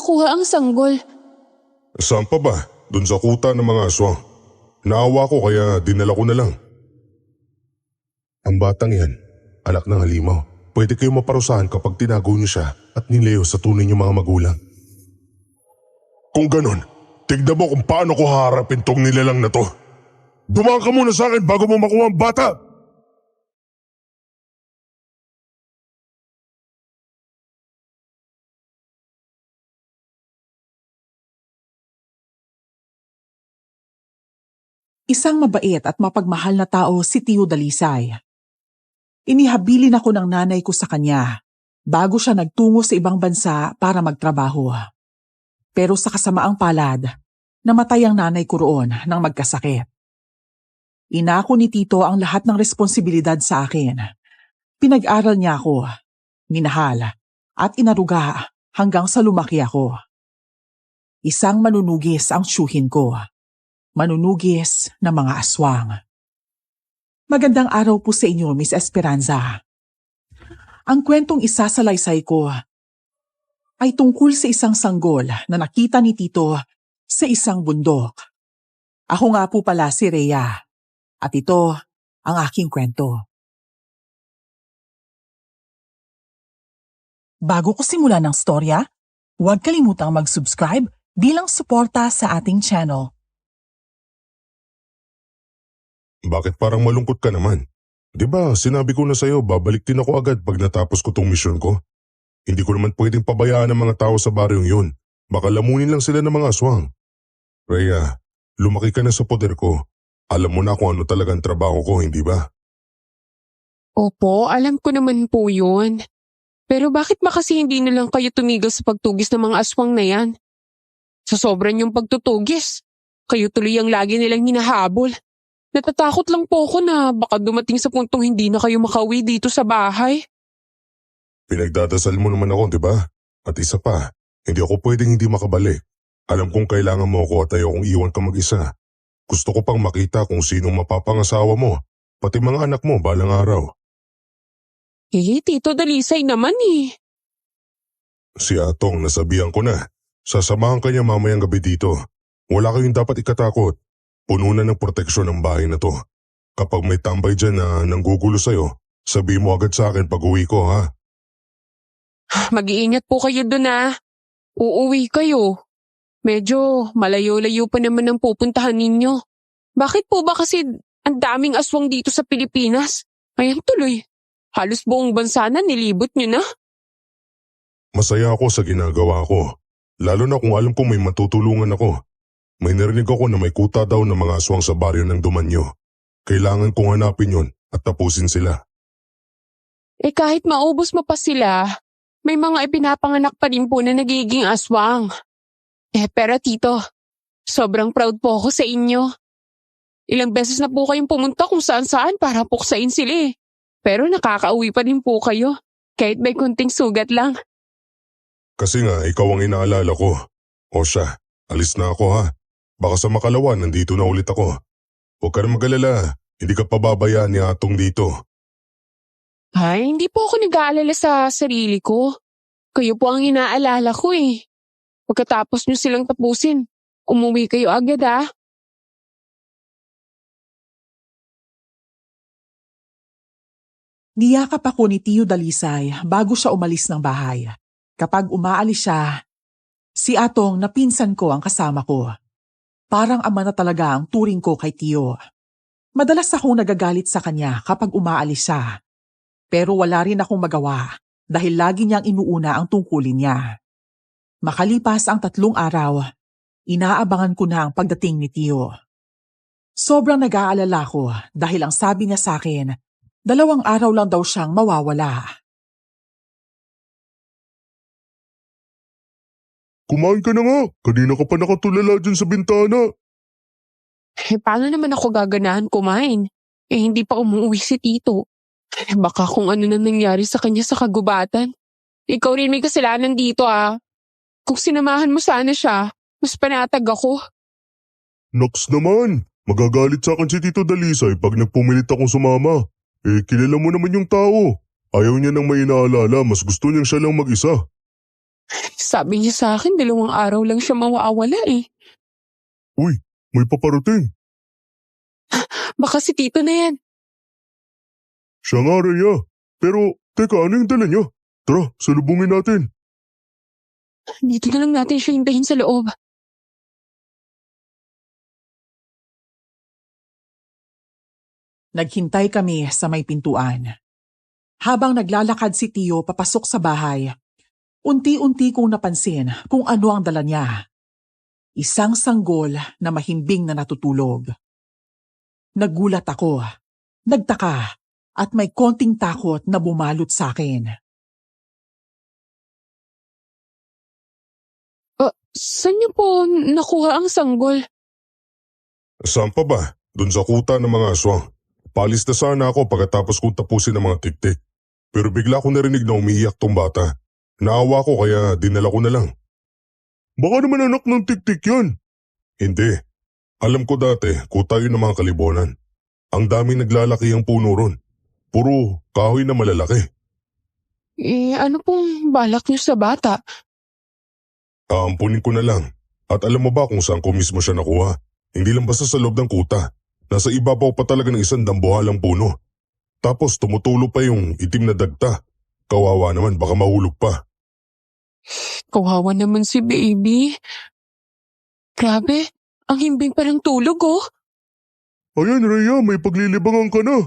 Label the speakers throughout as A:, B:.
A: nakuha ang sanggol?
B: Saan pa ba? Doon sa kuta ng mga aswang. Naawa ko kaya dinala ko na lang. Ang batang yan, anak ng halimaw. Pwede kayo maparusahan kapag tinago niyo siya at nilayo sa tunay niyong mga magulang. Kung ganon, tignan mo kung paano ko haharapin tong nilalang na to. Dumaan ka muna sa akin bago mo makuha ang bata!
C: Isang mabait at mapagmahal na tao si Tio Dalisay. Inihabilin ako ng nanay ko sa kanya bago siya nagtungo sa ibang bansa para magtrabaho. Pero sa kasamaang palad, namatay ang nanay ko roon nang magkasakit. Inako ni Tito ang lahat ng responsibilidad sa akin. Pinag-aral niya ako, minahal, at inaruga hanggang sa lumaki ako. Isang manunugis ang tiyuhin ko. Manunugis ng mga aswang. Magandang araw po sa inyo, Miss Esperanza. Ang kwentong isasalaysay ko ay tungkol sa isang sanggol na nakita ni Tito sa isang bundok. Ako nga po pala si Rhea at ito ang aking kwento. Bago ko simulan ng storya, huwag kalimutang mag-subscribe bilang suporta sa ating channel.
B: Bakit parang malungkot ka naman? Di ba sinabi ko na sa'yo babalik din ako agad pag natapos ko tong misyon ko? Hindi ko naman pwedeng pabayaan ang mga tao sa baryong yun. Baka lamunin lang sila ng mga aswang. Rhea, lumaki ka na sa poder ko. Alam mo na kung ano talagang trabaho ko, hindi ba?
A: Opo, alam ko naman po yun. Pero bakit ba kasi hindi na lang kayo tumigil sa pagtugis ng mga aswang na yan? Sa sobrang yung pagtutugis, kayo tuloy ang lagi nilang hinahabol. Natatakot lang po ako na baka dumating sa puntong hindi na kayo makauwi dito sa bahay.
B: Pinagdadasal mo naman ako, di ba? At isa pa, hindi ako pwedeng hindi makabalik. Alam kong kailangan mo ako at ayokong iwan ka mag-isa. Gusto ko pang makita kung sinong mapapangasawa mo, pati mga anak mo balang araw.
A: Tito Dalisay naman eh.
B: Si Atong nasabihan ko na. Sasamahan ka niya mamayang gabi dito. Wala kayong dapat ikatakot. Puno na ng proteksyon ang bahay na to. Kapag may tambay dyan na nanggugulo sa'yo, sabi mo agad sa akin pag uwi ko, ha?
A: Mag-iingat po kayo dun ah. Uuwi kayo. Medyo malayo-layo pa naman ang pupuntahan ninyo. Bakit po ba kasi ang daming aswang dito sa Pilipinas? Ayan tuloy. Halos buong bansa na nilibot nyo na.
B: Masaya ako sa ginagawa ko. Lalo na kung alam kong may matutulungan ako. May narinig ako na may kuta daw ng mga aswang sa baryo ng Dumanyo. Kailangan kong hanapin yun at tapusin sila.
A: Eh kahit maubos mo pa sila, may mga ipinapanganak pa rin po na nagiging aswang. Pero tito, sobrang proud po ako sa inyo. Ilang beses na po kayong pumunta kung saan-saan para puksain sila eh. Pero nakakauwi pa rin po kayo, kahit may kunting sugat lang.
B: Kasi nga ikaw ang inaalala ko. O siya, alis na ako ha. Baka sa makalawa nandito na ulit ako. Huwag ka na mag-alala, hindi ka pababayaan ni Atong dito.
A: Ay, hindi po ako nag-aalala sa sarili ko. Kayo po ang inaalala ko eh. Pagkatapos nyo silang tapusin, umuwi kayo agad ah.
C: Niyakap ako ni Tio Dalisay bago siya umalis ng bahay. Kapag umaalis siya, si Atong na pinsan ko ang kasama ko. Parang ama na talaga ang turing ko kay Tio. Madalas akong nagagalit sa kanya kapag umaalis siya. Pero wala rin akong magawa dahil lagi niyang inuuna ang tungkulin niya. Makalipas ang 3 araw, inaabangan ko na ang pagdating ni Tio. Sobrang nag-aalala ko dahil ang sabi niya sa akin, 2 araw lang daw siyang mawawala.
B: Kumain ka na nga, kanina ka pa nakatulala dyan sa bintana.
A: Paano naman ako gaganahan kumain? Hindi pa umuwi si tito. Baka kung ano na nangyari sa kanya sa kagubatan. Ikaw rin may kasalanan dito ah. Kung sinamahan mo sana siya, mas panatag ako.
B: Naks naman, magagalit sa akin si Tito Dalisay pag nagpumilit akong sumama. Kilala mo naman yung tao. Ayaw niya nang may inaalala, mas gusto niyang siya lang mag-isa.
A: Sabi niya sa akin 2 araw lang siya mawawala eh.
B: Uy, may paparating.
A: Baka si Tito na yan.
B: Siya nga, Rhea. Pero, teka, ano yung dala niya? Tara, salubungin natin.
A: Dito na lang natin siya hintayin sa loob.
C: Naghintay kami sa may pintuan. Habang naglalakad si Tio papasok sa bahay, unti-unti kong napansin kung ano ang dala niya. Isang sanggol na mahimbing na natutulog. Nagulat ako, nagtaka, at may konting takot na bumalot sa akin.
A: Saan niyo po nakuha ang sanggol?
B: Saan pa ba? Doon sa kuta ng mga aswang. Palis na sana ako pagkatapos kong tapusin ang mga tiktik. Pero bigla ko narinig na umiiyak tong bata. Naawa ko kaya dinala ko na lang. Baka naman anak ng tiktik yan. Hindi. Alam ko dati, kuta yun ng mga kalibonan. Ang daming naglalaki ang puno ron. Puro kahoy na malalaki.
A: Ano pong balak niyo sa bata?
B: Aampunin ko na lang. At alam mo ba kung saan ko mismo siya nakuha? Hindi lang basta sa loob ng kuta. Nasa ibabaw pa talaga ng isang dambuhalang puno. Tapos tumutulo pa yung itim na dagta. Kawawa naman, baka mahulog pa.
A: Kawawa naman si baby. Grabe, ang himbing pa ng tulog oh.
B: Ayan, Rhea, may paglilibangan ka na.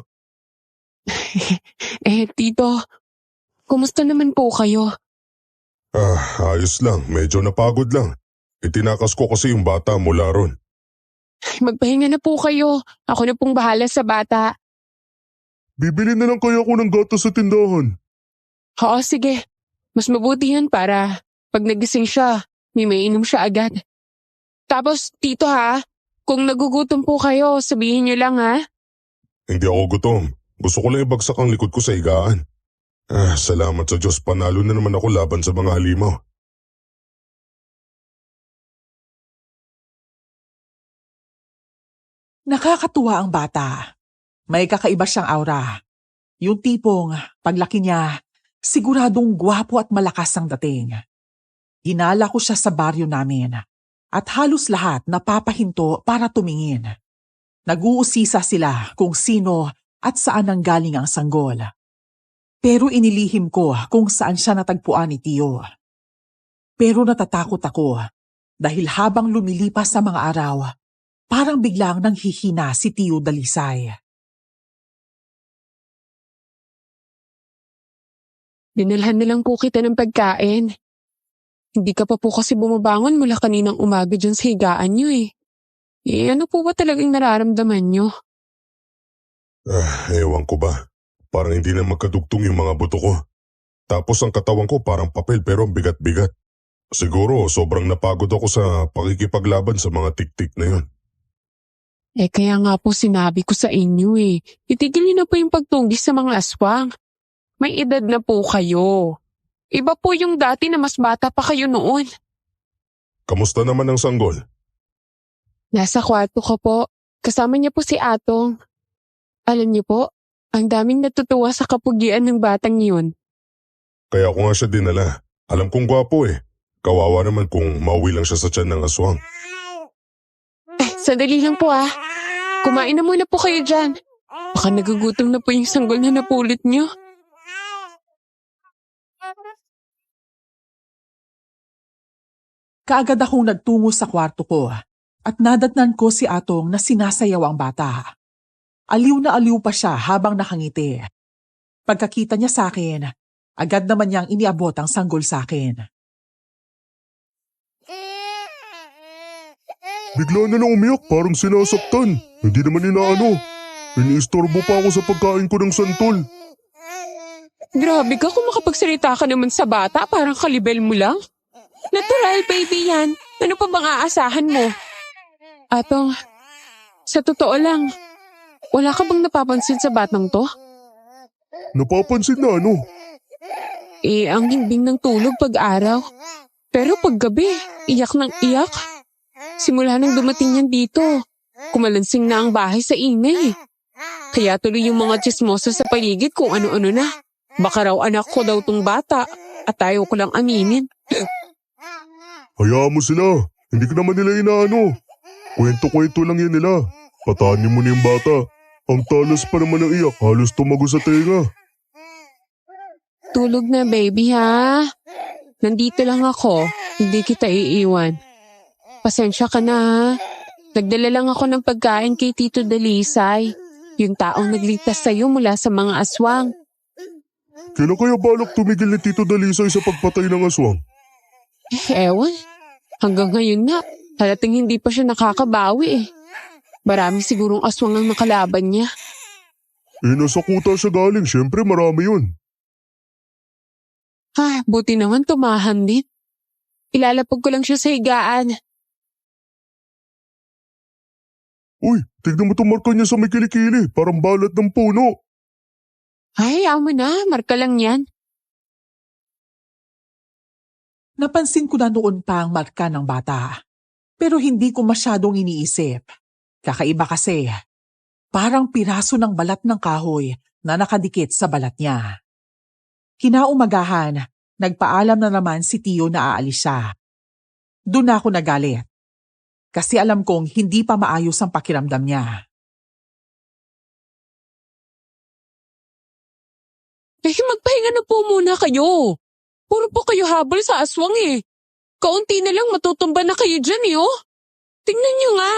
A: Tito, kumusta naman po kayo?
B: Ayos lang. Medyo napagod lang. Itinakas ko kasi yung bata mula ron.
A: Magpahinga na po kayo. Ako na pong bahala sa bata.
B: Bibili na lang kaya ako ng gatas sa tindahan.
A: Oo, sige. Mas mabuti yan para pag nagising siya, may mainom siya agad. Tapos, Tito ha, kung nagugutom po kayo, sabihin niyo lang ha.
B: Hindi ako gutom. Gusto ko lang ibagsak ang likod ko sa higaan. Salamat sa Diyos, panalo na naman ako laban sa mga halimaw.
C: Nakakatuwa ang bata. May kakaiba siyang aura. Yung tipong, paglaki niya, siguradong gwapo at malakas ang dating. Hinala ko siya sa baryo namin at halos lahat napapahinto para tumingin. Nag-uusisa sila kung sino at saan nanggaling ang sanggol. Pero inilihim ko kung saan siya natagpuan ni Tio. Pero natatakot ako dahil habang lumilipas sa mga araw, parang biglang nanghihina si Tio Dalisay.
A: Dinalhan na lang po kita ng pagkain. Hindi ka pa po kasi bumabangon mula kaninang umaga dyan sa higaan niyo eh. Ano po ba talagang nararamdaman niyo?
B: Ewan ko ba. Parang hindi na magkadugtong yung mga buto ko. Tapos ang katawan ko parang papel pero ang bigat-bigat. Siguro sobrang napagod ako sa pakikipaglaban sa mga tiktik na yun.
A: Kaya nga po sinabi ko sa inyo eh. Itigil niyo na po yung pagtunggi sa mga aswang. May edad na po kayo. Iba po yung dati na mas bata pa kayo noon.
B: Kamusta naman ang sanggol?
A: Nasa kwarto ko po. Kasama niya po si Atong. Alam niyo po, ang daming natutuwa sa kapugian ng batang yun.
B: Kaya ako nga siya dinala. Alam kong gwapo eh. Kawawa naman kung mauwi lang siya sa tiyan ng aswang.
A: Sandali lang po ah. Kumain na muna po kayo dyan. Baka nagugutom na po yung sanggol na napulot niyo.
C: Kaagad akong nagtungo sa kwarto ko at nadatnan ko si Atong na sinasayaw ang bata. Aliw na aliw pa siya habang nakangiti. Pagkakita niya sa akin, agad naman niyang iniabot ang sanggol sa akin.
B: Bigla na lang umiyak, parang sinasaktan. Hindi naman inaano. Iniistorbo pa ako sa pagkain ko ng santol.
A: Grabe ka kung makapagsalita ka naman sa bata, parang kalibel mo lang. Natural baby yan. Ano pa bang aasahan mo? Atong, sa totoo lang, wala ka bang napapansin sa batang to?
B: Napapansin na ano?
A: Ang himbing ng tulog pag-araw. Pero paggabi, iyak ng iyak. Simula nang dumating yan dito, kumalansing na ang bahay sa ingay. Kaya tuloy yung mga tsismoso sa paligid kung ano-ano na. Baka raw anak ko daw tong bata at ayaw ko lang aminin.
B: Hayaan mo sila. Hindi ka naman nila inaano. Kwento-kwento lang yan nila. Patanin mo na yung bata. Ang talas pa naman ng iyak. Halos tumago sa tenga.
A: Tulog na baby ha. Nandito lang ako. Hindi kita iiwan. Pasensya ka na ha. Nagdala lang ako ng pagkain kay Tito Dalisay. Yung taong nagligtas sa'yo mula sa mga aswang.
B: Kailan kaya balak tumigil ni Tito Dalisay sa pagpatay ng aswang?
A: Ewan. Hanggang ngayon na. Halating hindi pa siya nakakabawi eh. Marami sigurong aswang ang nakalaban niya.
B: Nasa kuta siya galing. Siyempre marami yun.
A: Buti naman tumahan din. Ilalapag ko lang siya sa higaan.
B: Uy, tignan mo itong marka niya sa may kilikili. Parang balat ng puno.
A: Amo na. Marka lang yan.
C: Napansin ko na noon pa ang marka ng bata. Pero hindi ko masyadong iniisip. Kakaiba kasi. Parang piraso ng balat ng kahoy na nakadikit sa balat niya. Kinaumagahan, nagpaalam na naman si Tio na aalis siya. Doon ako nagalit. Kasi alam kong hindi pa maayos ang pakiramdam niya.
A: Magpahinga na po muna kayo. Puro po kayo habol sa aswang eh. Kaunti na lang matutumba na kayo dyan eh oh. Tingnan nyo nga.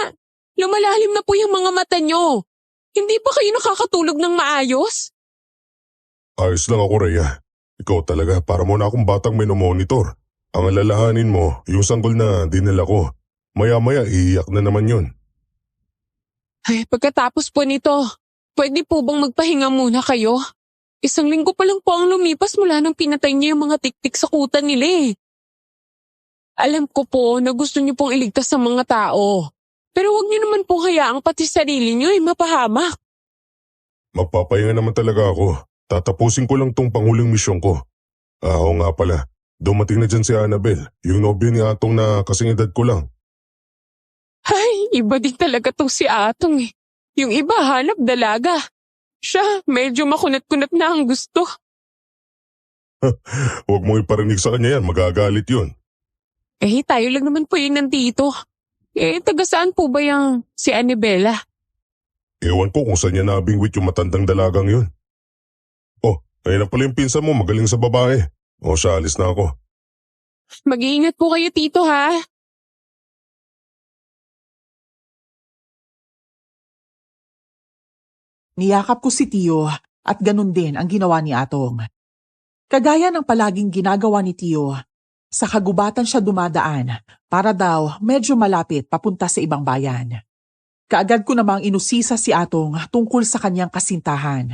A: Lumalalim na po yung mga mata nyo. Hindi pa kayo nakakatulog ng maayos?
B: Ayos lang ako, Rhea. Ikaw talaga, para mo na akong batang minomonitor. Ang alalahanin mo, yung sanggol na dinala ko. Maya-maya, iiyak na naman yun.
A: Pagkatapos po nito, pwede po bang magpahinga muna kayo? 1 linggo pa lang po ang lumipas mula nang pinatay niyo yung mga tiktik sa kuta nila eh. Alam ko po na gusto niyo pong iligtas sa mga tao. Pero huwag niyo naman pong hayaang pati sarili niyo ay mapahamak.
B: Magpapahinga naman talaga ako. Tatapusin ko lang tong panghuling misyon ko. Oo nga pala, dumating na dyan si Annabel, yung nobyo ni Atong na kasing edad ko lang.
A: Iba din talaga tong si Atong eh. Yung iba hanap dalaga. Siya, medyo makunat-kunat na ang gusto.
B: Huwag mo iparinig sa kanya yan, magagalit yun.
A: Tayo lang naman po yun nandito. Taga saan po ba yung si Annabella?
B: Ewan ko kung saan niya nabingwit yung matandang dalagang yun. Oh, ayun na pala yung pinsan mo, magaling sa babae. Siya, alis na ako.
A: Mag-iingat po kayo tito ha.
C: Niyakap ko si Tio at ganun din ang ginawa ni Atong. Kagaya ng palaging ginagawa ni Tio, sa kagubatan siya dumadaan para daw medyo malapit papunta sa ibang bayan. Kaagad ko namang inusisa si Atong tungkol sa kanyang kasintahan.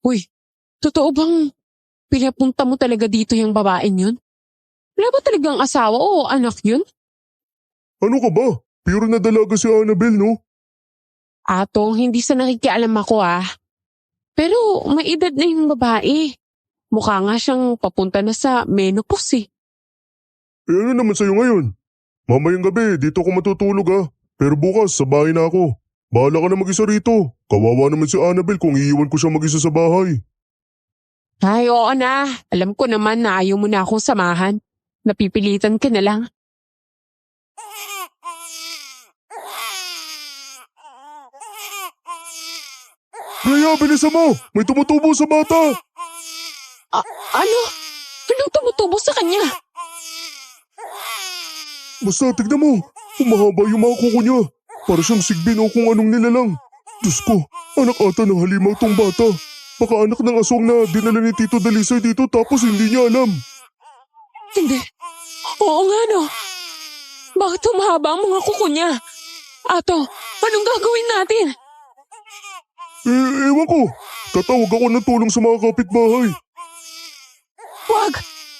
A: Uy, totoo bang pinapunta mo talaga dito yung babaeng yun? Wala ba talagang asawa o anak yun?
B: Ano ka ba? Pure na dalaga si Annabel, no?
A: Atong, hindi sa nakikialam ako Pero may edad na yung babae. Mukha nga siyang papunta na sa menopause eh.
B: Ano naman sa'yo ngayon? Mamayang gabi, dito ako matutulog Pero bukas, sa bahay na ako. Bahala ka na mag-isa rito. Kawawa naman si Annabel kung iiwan ko siya mag-isa sa bahay.
A: Oo na. Alam ko naman na ayaw mo na akong samahan. Napipilitan ka na lang.
B: Rhea, bilisan mo! May tumutubo sa bata!
A: Ano? Anong tumutubo sa kanya?
B: Basta, tignan mo. Humahaba yung mga kuko niya. Para siyang sigbin o kung anong nilalang. Diyos ko, anak ata ng halimaw tong bata. Baka anak ng aswang na dinala ni Tito Dalisay dito tapos hindi niya alam.
A: Hindi. Oo nga no. Bakit humahaba ang mga kuko niya? Ato, anong gagawin natin?
B: Ewan ko. Tatawag ako ng tulong sa mga kapitbahay.
A: Wag!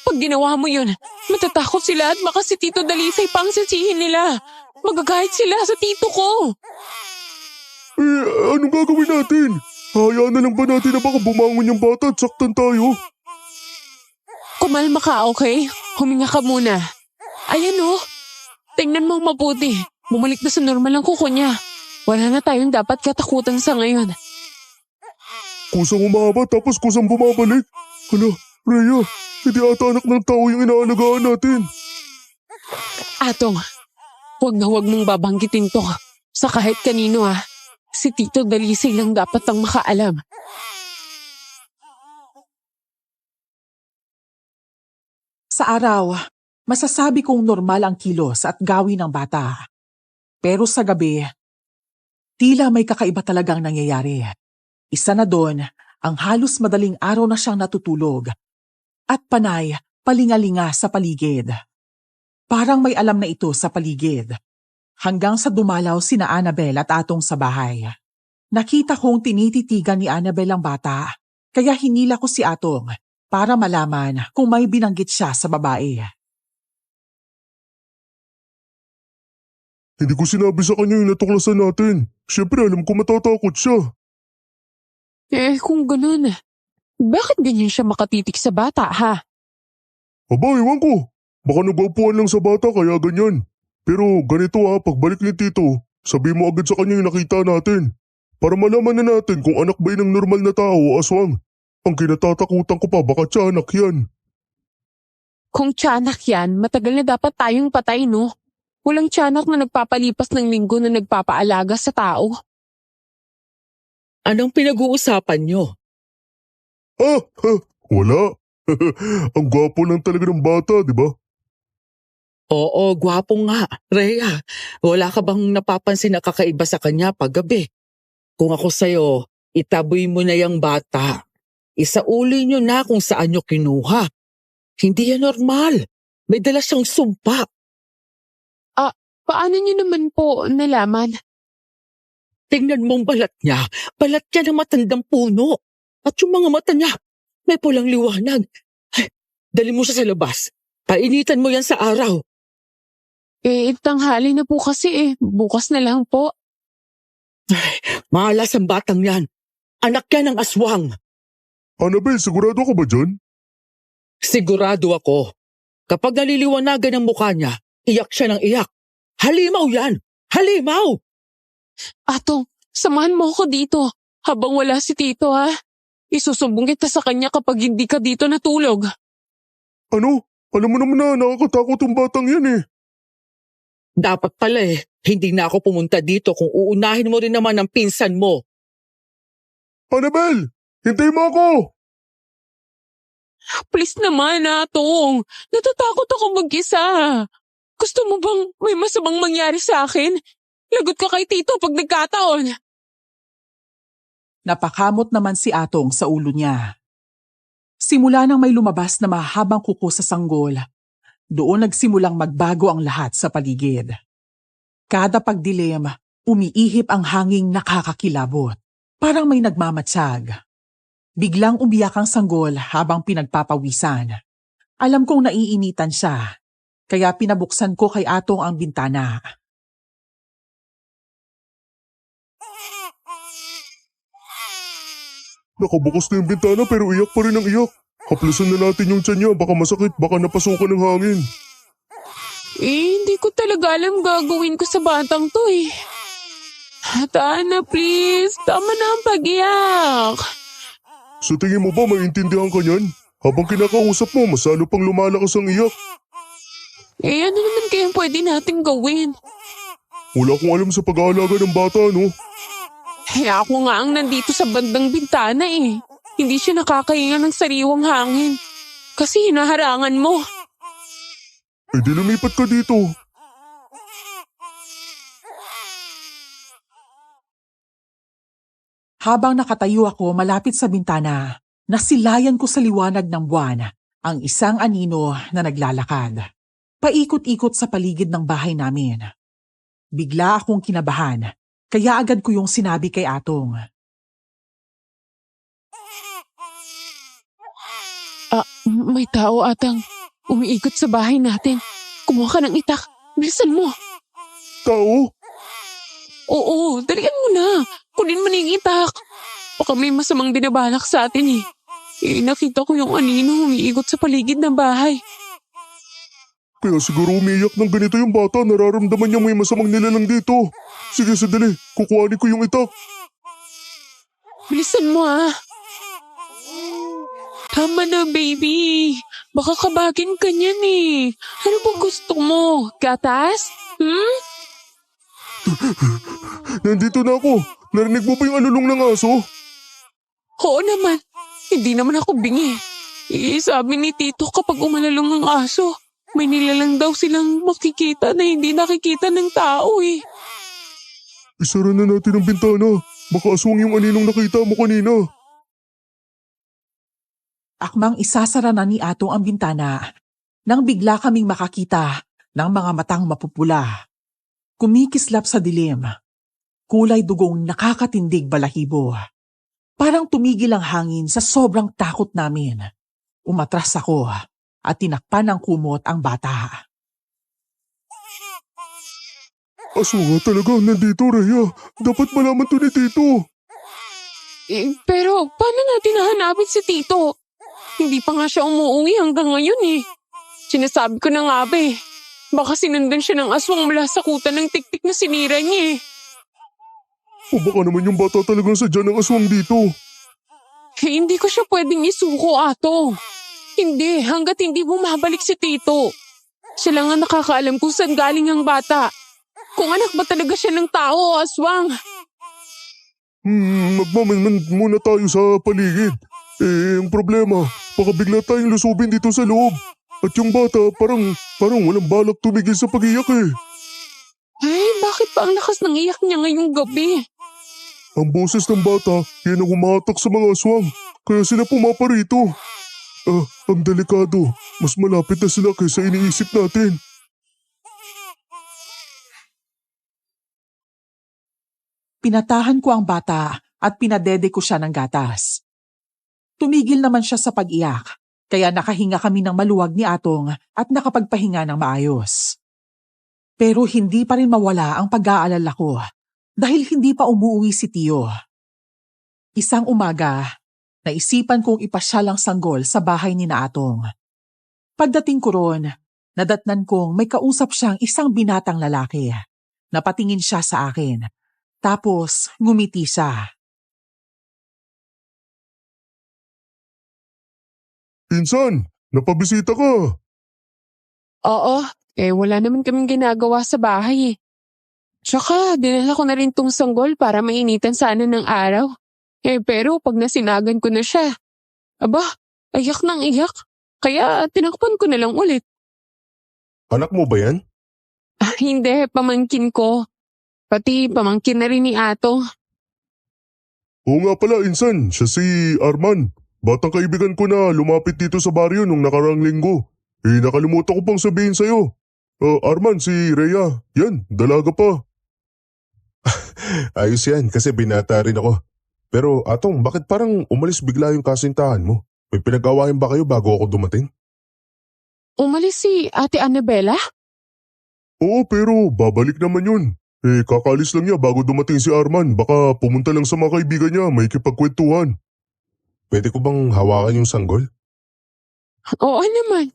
A: Pag ginawa mo yun, matatakot sila at baka si Tito Dalisay pa ang sisihin nila. Magagahit sila sa tito ko.
B: Anong gagawin natin? Hayaan na lang ba natin na baka bumangon yung bata at saktan tayo?
A: Kumalma ka, okay? Huminga ka muna. Ayan oh. Tingnan mo mabuti. Bumalik na sa normal ang kuko niya. Wala na tayong dapat katakutan sa ngayon.
B: Kusang umaba tapos kusang bumabalik. Hala, Rhea, hindi ata anak ng tao yung inaalagaan natin.
A: Atong, huwag mong babanggitin to sa kahit kanino ha. Si Tito Dalisay lang dapat ang makaalam.
C: Sa araw, masasabi kong normal ang kilos at gawi ng bata. Pero sa gabi, tila may kakaiba talagang nangyayari. Isa na doon, ang halos madaling araw na siyang natutulog. At panay, palingalinga sa paligid. Parang may alam na ito sa paligid. Hanggang sa dumalaw sina Annabel at Atong sa bahay. Nakita kong tinititigan ni Annabel ang bata, kaya hinila ko si Atong para malaman kung may binanggit siya sa babae.
B: Hindi ko sinabi sa kanya yung natuklasan natin. Siyempre alam ko matatakot siya.
A: Kung ganun, bakit ganyan siya makatitik sa bata ha?
B: Aba, ewan ko. Baka nagwapuan lang sa bata kaya ganyan. Pero ganito pagbalik ni Tito, sabi mo agad sa kanya yung nakita natin. Para malaman na natin kung anak ba yun ng normal na tao o aswang. Ang kinatatakutan ko pa baka tiyanak yan.
A: Kung tiyanak yan, matagal na dapat tayong patay no? Walang tiyanak na nagpapalipas ng linggo na nagpapaalaga sa tao.
D: Anong pinag-uusapan nyo?
B: Wala. Ang gwapo lang talaga ng bata, di ba?
D: Oo, gwapo nga. Rhea, wala ka bang napapansin na kakaiba sa kanya paggabi? Kung ako sa'yo, itaboy mo na yung bata. Isauli nyo na kung saan nyo kinuha. Hindi yan normal. May dala siyang sumpa.
A: Paano niyo naman po nalaman?
D: Tingnan mong balat niya. Balat niya ng matandang puno. At yung mga mata niya, may pulang liwanag. Ay, dali mo siya sa labas. Painitan mo yan sa araw.
A: Tanghali na po kasi bukas na lang po.
D: Ay, malas ang batang yan. Anak yan ng aswang.
B: Annabel, sigurado ka ba dyan?
D: Sigurado ako. Kapag naliliwanagan ang mukha niya, iyak siya ng iyak. Halimaw yan! Halimaw!
A: Atong, samahan mo ako dito habang wala si Tito ha. Isusumbong kita sa kanya kapag hindi ka dito natulog.
B: Ano? Alam mo naman na nakakatakot ang batang yan
D: Dapat pala hindi na ako pumunta dito kung uunahin mo rin naman ang pinsan mo.
B: Annabel! Hintay mo ako!
A: Please naman, Atong. Natatakot ako mag-isa. Gusto mo bang may masamang mangyari sa akin? Lagot ka kay Tito pag nagkataon.
C: Napakamot naman si Atong sa ulo niya. Simula nang may lumabas na mahabang kuko sa sanggol, doon nagsimulang magbago ang lahat sa paligid. Kada pagdilim, umiihip ang hanging nakakakilabot. Parang may nagmamatsyag. Biglang umiyak ang sanggol habang pinagpapawisan. Alam kong naiinitan siya, kaya pinabuksan ko kay Atong ang bintana.
B: Nakabukas na yung bintana pero iyak pa rin ang iyak. Haplasan na natin yung tiyan niya, baka masakit, baka napasukan ng hangin.
A: Hindi ko talaga alam gagawin ko sa batang to Tana, please. Tama na ang pag-iyak.
B: Sa tingin mo ba maintindihan ka niyan? Habang kinakausap mo, mas lalo pang lumalakas ang iyak.
A: Ano naman kayang pwede natin gawin?
B: Wala akong alam sa pag-aalaga ng bata, no?
A: Ako nga ang nandito sa bandang bintana Hindi siya nakakahinga ng sariwang hangin. Kasi hinaharangan mo.
B: Di lumipat ka dito.
C: Habang nakatayo ako malapit sa bintana, nasilayan ko sa liwanag ng buwan ang isang anino na naglalakad. Paikot-ikot sa paligid ng bahay namin. Bigla akong kinabahan, kaya agad ko yung sinabi kay Atong.
A: May tao atang umiikot sa bahay natin. Kumuha ka ng itak. Bilisan mo.
B: Tao?
A: Oo, dalian mo na. Kunin mo na yung itak. Baka may masamang binabalak sa atin nakita ko yung anino umiikot sa paligid ng bahay.
B: Kaya siguro umiiyak ng ganito yung bata, nararamdaman niya may masamang nilalang dito. Sige, sadali. Kukuhanin ko yung itak.
A: Bilisan mo Tama na, baby. Baka kabagin ka niyan eh. Ano ba gusto mo? Gatas?
B: Nandito na ako. Narinig mo ba yung alulong ng aso?
A: Oo naman. Hindi naman ako bingi. Sabi ni Tito kapag umalalong ang aso, may nilalang daw silang makikita na hindi nakikita ng tao eh.
B: Isara na natin ang bintana. Baka aswang yung aninong nakita mo kanina.
C: Akmang isasara na ni Atong ang bintana nang bigla kaming makakita ng mga matang mapupula. Kumikislap sa dilim. Kulay dugong nakakatindig balahibo. Parang tumigil ang hangin sa sobrang takot namin. Umatras ako at tinakpan ng kumot ang bata.
B: Aswang nga talaga nandito, Rhea. Dapat malaman to ni Tito.
A: Pero paano natin hahanapin si Tito? Hindi pa nga siya umuwi hanggang ngayon eh. Sinasabi ko na nga ba eh. Baka sinundan siya ng aswang mula sa kuta ng tiktik na sinira niya eh.
B: O baka naman yung bata talagang sadya ng aswang dito.
A: Hindi ko siya pwedeng isuko, Ato. Hindi, hanggat hindi bumabalik si Tito. Siya lang ang nakakaalam kung saan galing ang bata. Kung anak ba talaga siya ng tao o aswang.
B: Magmamanman muna tayo sa paligid. Ang problema, baka bigla tayong lusubin dito sa loob. At yung bata parang walang balak tumigil sa pag-iyak eh.
A: Ay, bakit pa ang lakas ng iyak niya ngayong gabi?
B: Ang boses ng bata, yan ang umatak sa mga aswang. Kaya sila pumaparito. Ang delikado. Mas malapit na sila kaysa iniisip natin.
C: Pinatahan ko ang bata at pinadede ko siya ng gatas. Tumigil naman siya sa pag-iyak, kaya nakahinga kami ng maluwag ni Atong at nakapagpahinga ng maayos. Pero hindi pa rin mawala ang pag-aalala ko dahil hindi pa umuwi si Tio. Isang umaga, naisipan kong ipasyal ang sanggol sa bahay ni na Atong. Pagdating ko ron, nadatnan kong may kausap siyang isang binatang lalaki. Napatingin siya sa akin, tapos ngumiti siya.
B: Insan, napabisita ka.
A: Oo, wala naman kaming ginagawa sa bahay eh. Tsaka, dinala ko na rin tong sanggol para mainitan sana ng araw. Pero pag nasinagan ko na siya, aba, iyak nang iyak. Kaya tinakpan ko na lang ulit.
B: Anak mo ba yan?
A: Hindi, pamangkin ko. Pati pamangkin na rin ni Ato.
B: Oo nga pala, Insan. Siya si Arman. Batang kaibigan ko na lumapit dito sa baryo nung nakarang linggo. Nakalimutan ko pang sabihin sa'yo. Arman, si Rhea. Yan, dalaga pa. Ayos yan kasi binata rin ako. Pero Atong, bakit parang umalis bigla yung kasintahan mo? May pinag-awayan ba kayo bago ako dumating?
A: Umalis si Ate Annabella?
B: Oo, pero babalik naman yun. Kakalis lang niya bago dumating si Arman. Baka pumunta lang sa mga kaibigan niya, may kipagkwentuhan. Pwede ko bang hawakan yung sanggol?
A: Oo naman.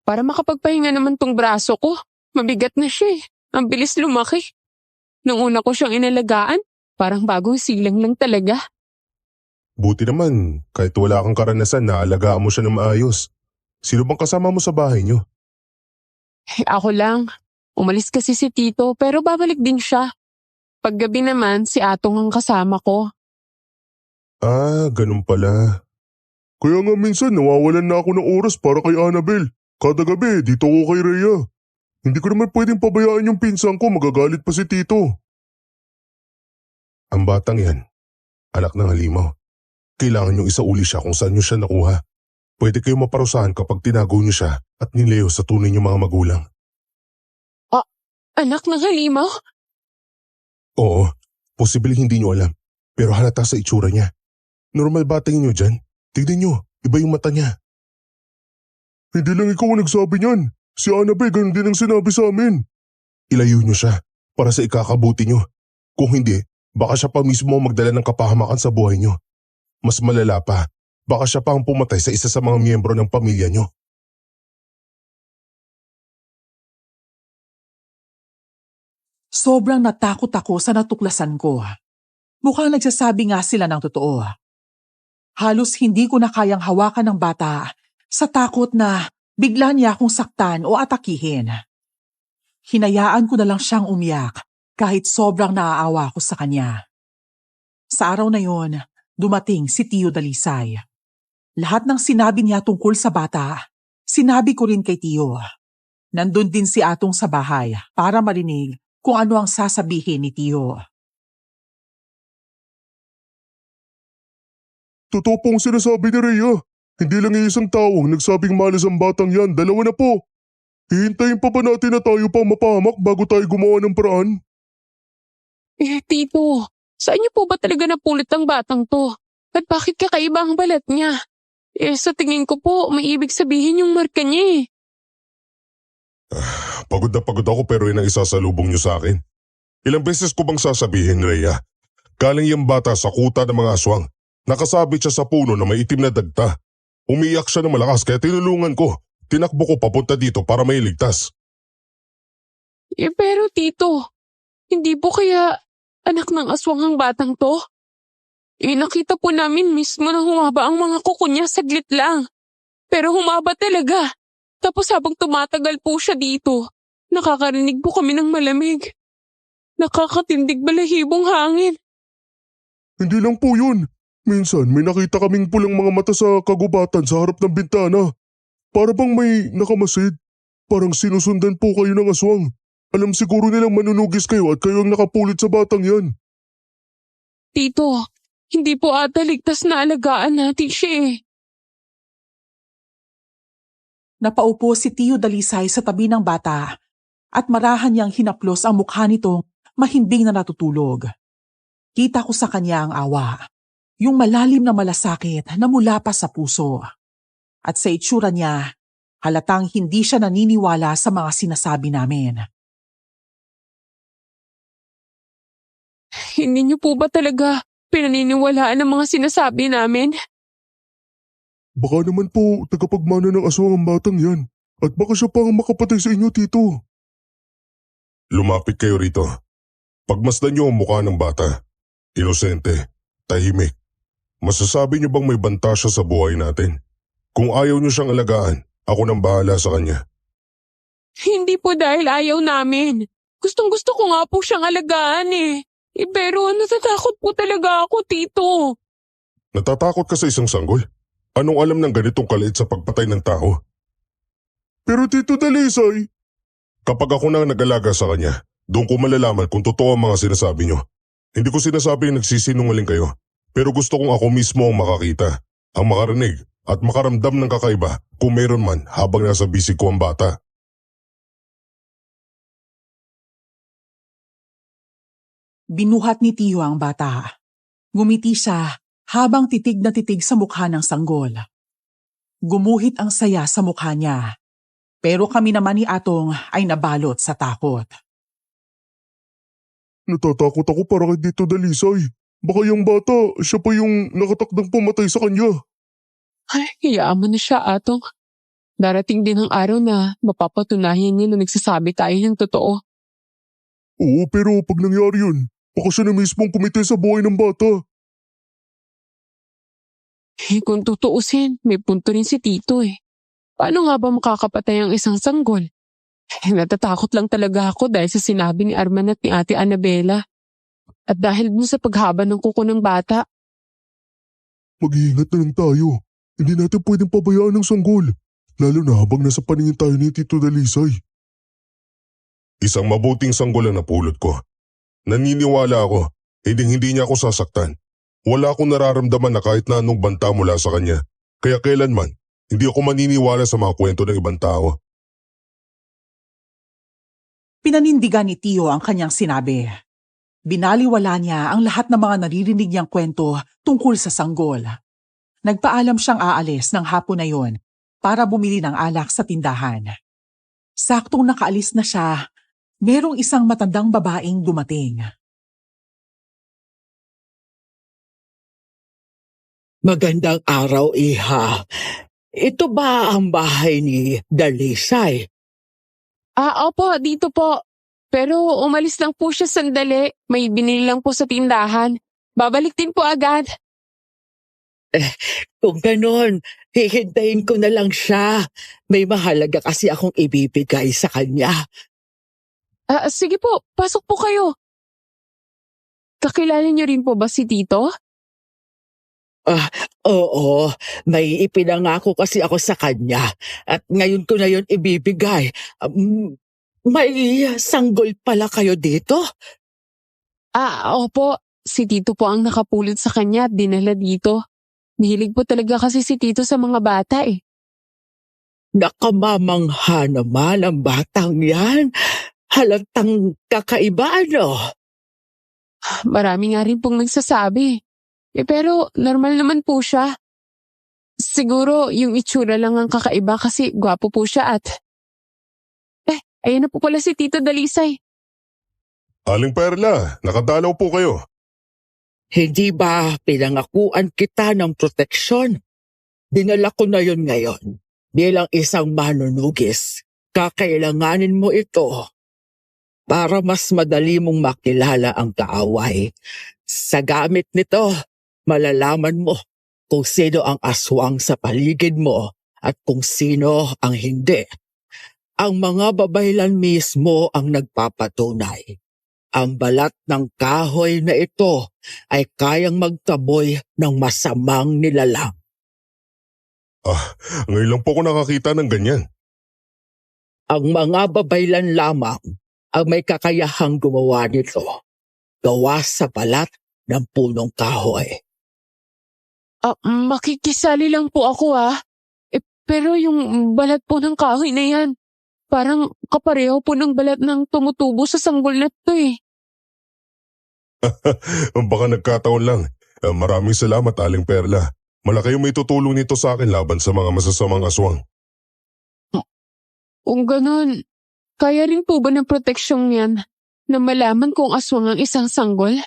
A: Para makapagpahinga naman tong braso ko. Mabigat na siya eh. Ang bilis lumaki. Nung una ko siyang inalagaan, parang bagong silang lang talaga.
B: Buti naman, kahit wala kang karanasan na alagaan mo siya ng maayos. Sino bang kasama mo sa bahay niyo?
A: Ako lang. Umalis kasi si Tito pero babalik din siya. Paggabi naman si Atong ang kasama ko.
B: Ganun pala. Kaya nga minsan nawawalan na ako ng oras para kay Annabel. Kada gabi dito ako kay Rhea. Hindi ko naman pwedeng pabayaan yung pinsan ko, magagalit pa si Tito. Ang batang yan, anak ng halimaw. Kailangan niyong isauli siya kung saan niyo siya nakuha. Pwede kayong maparusahan kapag tinago niyo siya at nilayo sa tunay niyong mga magulang.
A: Anak ng halimaw?
B: Oo, posibleng hindi niyo alam, pero halata sa itsura niya. Normal batang niyo dyan. Tignan niyo, iba yung mata niya. Hindi lang ikaw ang nagsabi niyan. Si Annabelle ganun din ang sinabi sa amin. Ilayo niyo siya para sa ikakabuti niyo. Kung hindi, baka siya pa mismo magdala ng kapahamakan sa buhay niyo. Mas malala pa, baka siya pa ang pumatay sa isa sa mga miyembro ng pamilya niyo.
C: Sobrang natakot ako sa natuklasan ko. Mukhang nagsasabi nga sila ng totoo. Halos hindi ko na kayang hawakan ng bata sa takot na bigla niya akong saktan o atakihin. Hinayaan ko na lang siyang umiyak kahit sobrang naaawa ko sa kanya. Sa araw na yon, dumating si Tio Dalisay. Lahat ng sinabi niya tungkol sa bata, sinabi ko rin kay Tio. Nandun din si Atong sa bahay para marinig kung ano ang sasabihin ni Tio.
B: Totoo pong sinasabi ni Rhea. Hindi lang iisang tao ang nagsabing malas ang batang yan, dalawa na po. Hihintayin pa ba natin na tayo pa mapahamak bago tayo gumawa ng paraan?
A: Tito, saan niyo po ba talaga napulot ang batang to? At bakit kakaiba ang balat niya? Sa tingin ko po, may ibig sabihin yung marka niya eh.
B: Pagod na pagod ako pero yun ang isasalubong niyo sa akin. Ilang beses ko bang sasabihin, Rhea? Galing yung bata sa kuta ng mga aswang. Nakasabit siya sa puno na may itim na dagta. Umiyak siya ng malakas kaya tinulungan ko. Tinakbo ko papunta dito para may ligtas.
A: Pero tito, hindi po kaya anak ng aswang ang batang to? Nakita po namin mismo na humaba ang mga kuko niya saglit lang. Pero humaba talaga. Tapos habang tumatagal po siya dito, nakakarinig po kami ng malamig. Nakakatindig balahibong hangin.
B: Hindi lang po yun. Minsan may nakita kaming pulang mga mata sa kagubatan sa harap ng bintana. Para bang may nakamasid. Parang sinusundan po kayo ng aswang. Alam siguro nilang manunugis kayo at kayo ang nakapulot sa batang yan.
A: Tito, hindi po ata ligtas na alagaan natin siya eh.
C: Napaupo si Tio Dalisay sa tabi ng bata at marahan niyang hinaplos ang mukha nitong mahimbing na natutulog. Kita ko sa kanya ang awa, yung malalim na malasakit na mula pa sa puso. At sa itsura niya, halatang hindi siya naniniwala sa mga sinasabi namin.
A: Hindi niyo po ba talaga pinaniniwalaan ang mga sinasabi namin?
B: Baka naman po tagapagmana ng aswang ang batang yan. At baka siya pang makapatay sa inyo, Tito. Lumapit kayo rito. Pagmasdan niyo ang mukha ng bata. Inosente, tahimik. Masasabi niyo bang may banta siya sa buhay natin? Kung ayaw niyo siyang alagaan, ako nang bahala sa kanya.
A: Hindi po dahil ayaw namin. Gustong gusto ko nga po siyang alagaan eh. Pero natatakot po talaga ako, Tito.
B: Natatakot ka sa isang sanggol? Anong alam ng ganitong kaliit sa pagpatay ng tao? Pero Tito Dalisay, kapag ako na nag-alaga sa kanya, doon ko malalaman kung totoo ang mga sinasabi niyo. Hindi ko sinasabing nagsisinungaling kayo, pero gusto kong ako mismo ang makakita, ang makarinig at makaramdam ng kakaiba kung meron man habang nasa bisig ko ang bata.
C: Binuhat ni Tio ang bata. Ngumiti siya habang titig na titig sa mukha ng sanggol. Gumuhit ang saya sa mukha niya. Pero kami naman ni Atong ay nabalot sa takot.
B: Natatakot ako para kay Tito Dalisay. Baka yung bata, siya pa yung nakatakdang pumatay sa kanya.
A: Ay, hayaan mo na siya, Atong. Darating din ang araw na mapapatunayan niya na nagsasabi tayo ng totoo.
B: Oo, pero pag nangyari yun, baka siya na mismong kumite sa buhay ng bata.
A: Kung tutuusin, may punto rin si Tito eh. Paano nga ba makakapatay ang isang sanggol? Natatakot lang talaga ako dahil sa sinabi ni Arman at ni Ate Annabela. At dahil dun sa paghaba ng kuko ng bata.
B: Mag-iingat na lang tayo. Hindi natin pwedeng pabayaan ng sanggol. Lalo na habang nasa paningin tayo ni Tito Dalisay. Isang mabuting sanggol ang napulot ko. Naniniwala ako, hindi niya ako sasaktan. Wala akong nararamdaman na kahit na anong banta mula sa kanya. Kaya kailanman, hindi ako maniniwala sa mga kwento ng ibang tao.
C: Pinanindigan ni Tio ang kanyang sinabi. Binaliwala niya ang lahat ng mga naririnig niyang kwento tungkol sa sanggol. Nagpaalam siyang aalis ng hapon na yon para bumili ng alak sa tindahan. Saktong nakaalis na siya, merong isang matandang babaeng dumating.
D: Magandang araw, Iha. Ito ba ang bahay ni Dalisay?
A: Opo, dito po. Pero umalis lang po siya sandali. May binili lang po sa tindahan. Babalik din po agad.
D: Kung ganon, hihintayin ko na lang siya. May mahalaga kasi akong ibibigay sa kanya.
A: Sige po, pasok po kayo. Kakilala niyo rin po ba si Tito?
D: Oo, may ipinangako kasi ako sa kanya at ngayon ko na yun ibibigay. May sanggol pala kayo dito?
A: Opo. Si Tito po ang nakapulot sa kanya at dinala dito. Mahilig po talaga kasi si Tito sa mga bata eh.
D: Nakamamangha naman ang batang yan. Halatang kakaiba, ano?
A: Marami nga rin pong nagsasabi. Pero normal naman po siya. Siguro yung itsura lang ang kakaiba kasi gwapo po siya at... ayun na po pala si Tito Dalisay.
B: Aling Perla, nakadalaw po kayo.
D: Hindi ba pinangakuan kita ng proteksyon? Dinala ko na yun ngayon. Bilang isang manunugis, kakailanganin mo ito para mas madali mong makilala ang kaaway. Sa gamit nito, malalaman mo kung sino ang aswang sa paligid mo at kung sino ang hindi. Ang mga babaylan mismo ang nagpapatunay. Ang balat ng kahoy na ito ay kayang magtaboy ng masamang nilalang.
B: Ngayon lang po ako nakakita ng ganyan.
D: Ang mga babaylan lamang ang may kakayahang gumawa nito. Gawa sa balat ng punong kahoy.
A: Makikisali lang po ako pero yung balat po ng kahoy na yan, parang kapareho po ng balat ng tumutubo sa sanggol na to eh.
B: Baka nagkataon lang. Maraming salamat, Aling Perla. Malaki yung may tutulong nito sa akin laban sa mga masasamang aswang.
A: Kung ganun, kaya rin po ba ng proteksyong yan na malaman kung aswang ang isang sanggol?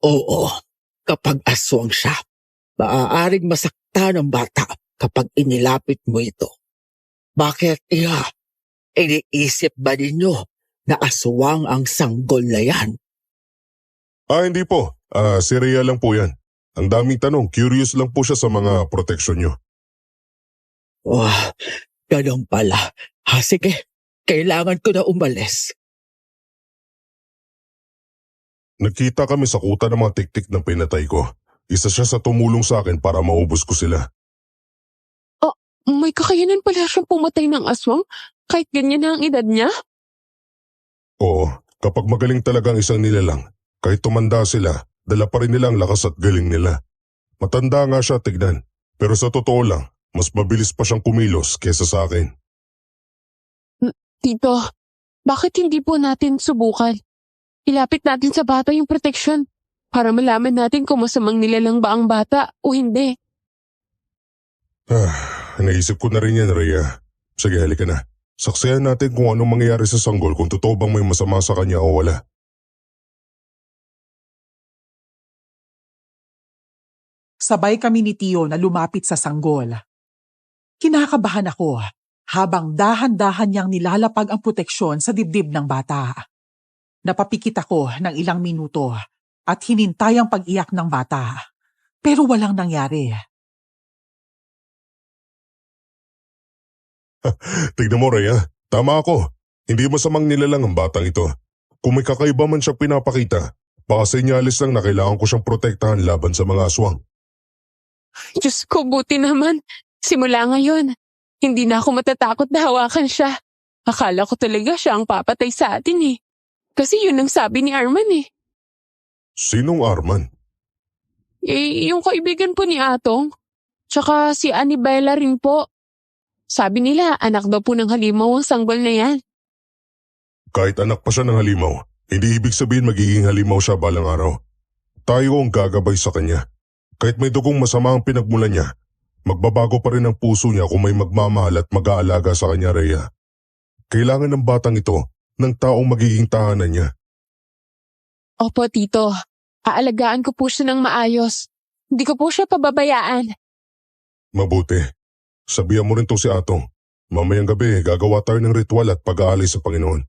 D: Oo, kapag aswang siya, maaaring masakta ng bata kapag inilapit mo ito. Bakit iniisip ba ninyo na aswang ang sanggol na yan?
B: Hindi po. Si Rhea lang po yan. Ang daming tanong, curious lang po siya sa mga proteksyon nyo.
D: Ganun pala. Sige, kailangan ko na umalis.
B: Nagkita kami sa kuta ng mga tiktik ng pinatay ko. Isa siya sa tumulong sa akin para maubos ko sila.
A: May kakayanan pala siyang pumatay ng aswang kahit ganyan na ang edad niya?
B: Oo, kapag magaling talagang isang nilalang, kahit tumanda sila, dala pa rin nila ang lakas at galing nila. Matanda nga siya tignan, pero sa totoo lang, mas mabilis pa siyang kumilos kesa sa akin.
A: Tito, bakit hindi po natin subukan? Ilapit natin sa bata yung proteksyon para malaman natin kung masamang nilalang ba ang bata o hindi.
B: Naisip ko na rin yan, Rhea. Sige, halika na. Saksihan natin kung anong mangyayari sa sanggol kung totoo bang may masama sa kanya o wala.
C: Sabay kami ni Tio na lumapit sa sanggol. Kinakabahan ako habang dahan-dahan niyang nilalapag ang proteksyon sa dibdib ng bata. Napapikit ako ng ilang minuto at hinintay ang pag-iyak ng bata. Pero walang nangyari.
B: Tignan mo, Rhea. Tama ako. Hindi masamang nilalang ang batang ito. Kung may kakaiba man siyang pinapakita, baka senyalis lang na kailangan ko siyang protektahan laban sa mga aswang.
A: Diyos ko, buti naman. Simula ngayon, hindi na ako matatakot na hawakan siya. Akala ko talaga siya ang papatay sa atin eh. Kasi yun ang sabi ni Arman eh.
B: Sinong Arman?
A: Yung kaibigan po ni Atong. Tsaka si Annabella rin po. Sabi nila, anak daw po ng halimaw ang sanggol na yan.
B: Kahit anak pa siya ng halimaw, hindi ibig sabihin magiging halimaw siya balang araw. Tayo ang gagabay sa kanya. Kahit may dugong masama ang pinagmulan niya, magbabago pa rin ang puso niya kung may magmamahal at mag-aalaga sa kanya, Rhea. Kailangan ng batang ito ng taong magiging tahanan niya.
A: Opo, Tito. Aalagaan ko po siya ng maayos. Hindi ko po siya pababayaan.
B: Mabuti. Sabihan mo rin to si Atong. Mamayang gabi, gagawa tayo ng ritual at pag-aalay sa Panginoon.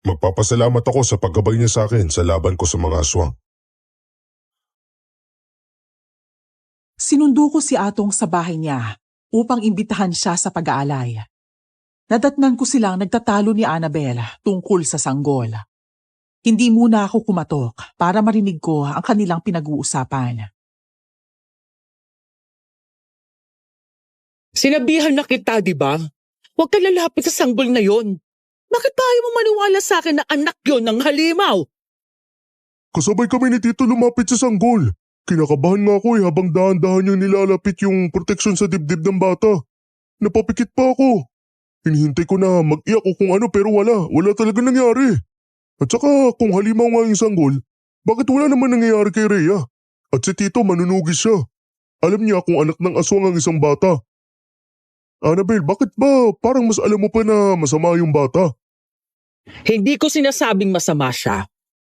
B: Magpapasalamat ako sa paggabay niya sa akin sa laban ko sa mga aswang.
C: Sinundo ko si Atong sa bahay niya upang imbitahan siya sa pag-aalay. Nadatnan ko silang nagtatalo ni Annabel tungkol sa sanggol. Hindi muna ako kumatok para marinig ko ang kanilang pinag-uusapan.
D: Sinabihan na kita, di ba? Huwag ka lalapit sa sanggol na yon. Bakit tayo mo maniwala sa akin na anak yon ng halimaw?
B: Kasabay kami ni Tito lumapit sa sanggol. Kinakabahan nga ako habang dahan-dahan niyang nilalapit yung proteksyon sa dibdib ng bata. Napapikit pa ako. Hinihintay ko na mag-iyak o kung ano pero wala talaga nangyari. At saka kung halimaw nga yung sanggol, bakit wala naman nangyayari kay Rhea? At si Tito manunugis siya. Alam niya kung anak ng aswang ang isang bata. Annabel, bakit ba parang mas alam mo pa na masama yung bata?
D: Hindi ko sinasabing masama siya.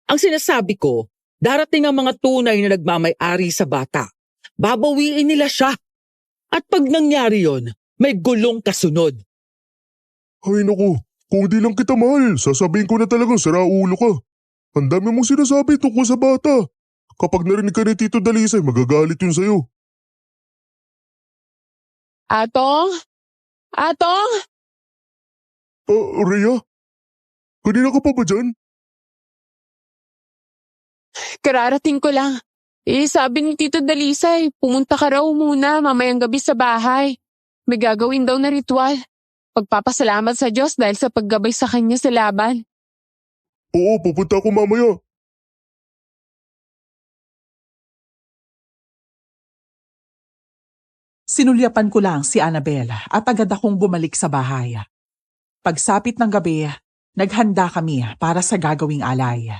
D: Ang sinasabi ko, darating ang mga tunay na nagmamay-ari sa bata. Babawiin nila siya. At pag nangyari yon, may gulong kasunod.
B: Ay naku, kung di lang kita mahal, sasabihin ko na talagang siraulo ka. Ang dami mong sinasabi tungkol sa bata. Kapag narinig ka ni Tito Dalisay, magagalit yun sa'yo.
A: Atong? Atong?
B: Rhea? Kanina ka pa ba dyan?
A: Kararating ko lang. Sabi ni Tito Dalisay, pumunta ka raw muna mamayang gabi sa bahay. May gagawin daw na ritual. Pagpapasalamat sa Diyos dahil sa paggabay sa kanya sa laban.
B: Oo, pupunta ako mamaya.
C: Sinulyapan ko lang si Annabel at agad akong bumalik sa bahay. Pagsapit ng gabi, naghanda kami para sa gagawing alay.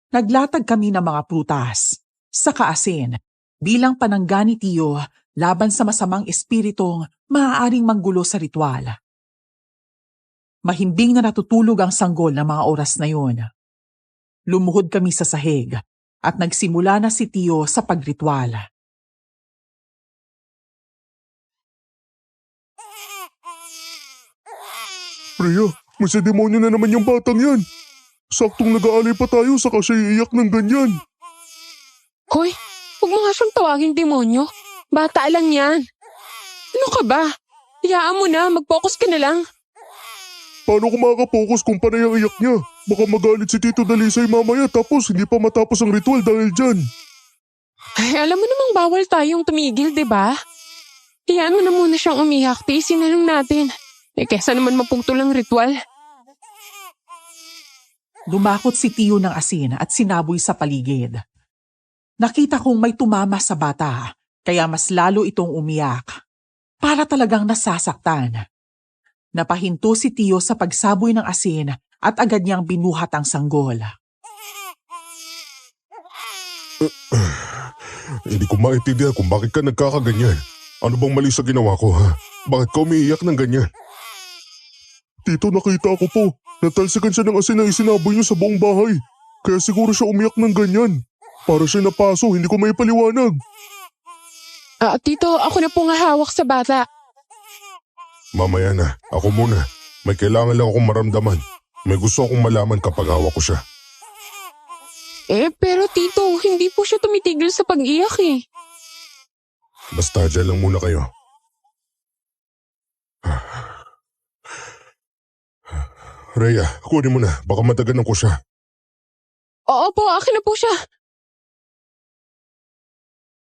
C: Naglatag kami ng mga prutas, saka asin, bilang panangga ni Tiyo laban sa masamang espiritong maaaring manggulo sa ritual. Mahimbing na natutulog ang sanggol ng mga oras na yun. Lumuhod kami sa sahig at nagsimula na si Tiyo sa pagritual.
B: Rhea, may sa demonyo na naman yung batang yan. Saktong nag-aalay pa tayo saka siya iiyak ng ganyan.
A: Hoy, huwag mo nga siyang tawaging demonyo. Bata lang yan. Ano ka ba? Hayaan mo na, mag-focus ka na lang.
B: Paano ko makakapokus kung panay ang iyak niya? Baka magalit si Tito Dalisay mamaya tapos hindi pa matapos ang ritual dahil dyan.
A: Ay, alam mo namang bawal tayong tumigil, di ba? Hayaan mo na muna siyang umiyak, tiisin na lang natin. Kesa naman maputol ang ritual.
C: Lumakot si Tiyo ng asin at sinaboy sa paligid. Nakita kong may tumama sa bata, kaya mas lalo itong umiyak. Para talagang nasasaktan. Napahinto si Tiyo sa pagsaboy ng asin at agad niyang binuhat ang sanggol.
B: Hindi ko maintindihan kung bakit ka nagkakaganyan. Ano bang mali sa ginawa ko, ha? Bakit ka umiiyak ng ganyan? Tito, nakita ko po. Natalsikan siya ng asin na isinaboy niyo sa buong bahay. Kaya siguro siya umiyak ng ganyan. Para siya napaso, hindi ko may paliwanag.
A: Tito, ako na po nga hawak sa bata.
B: Mamaya na, ako muna. May kailangan lang akong maramdaman. May gusto akong malaman kapag hawak ko siya.
A: Pero Tito, hindi po siya tumitigil sa pag-iyak eh.
B: Basta dyan lang muna kayo. Rhea, kunin mo na. Baka mataganan ko siya.
A: Oo po, akin na po siya.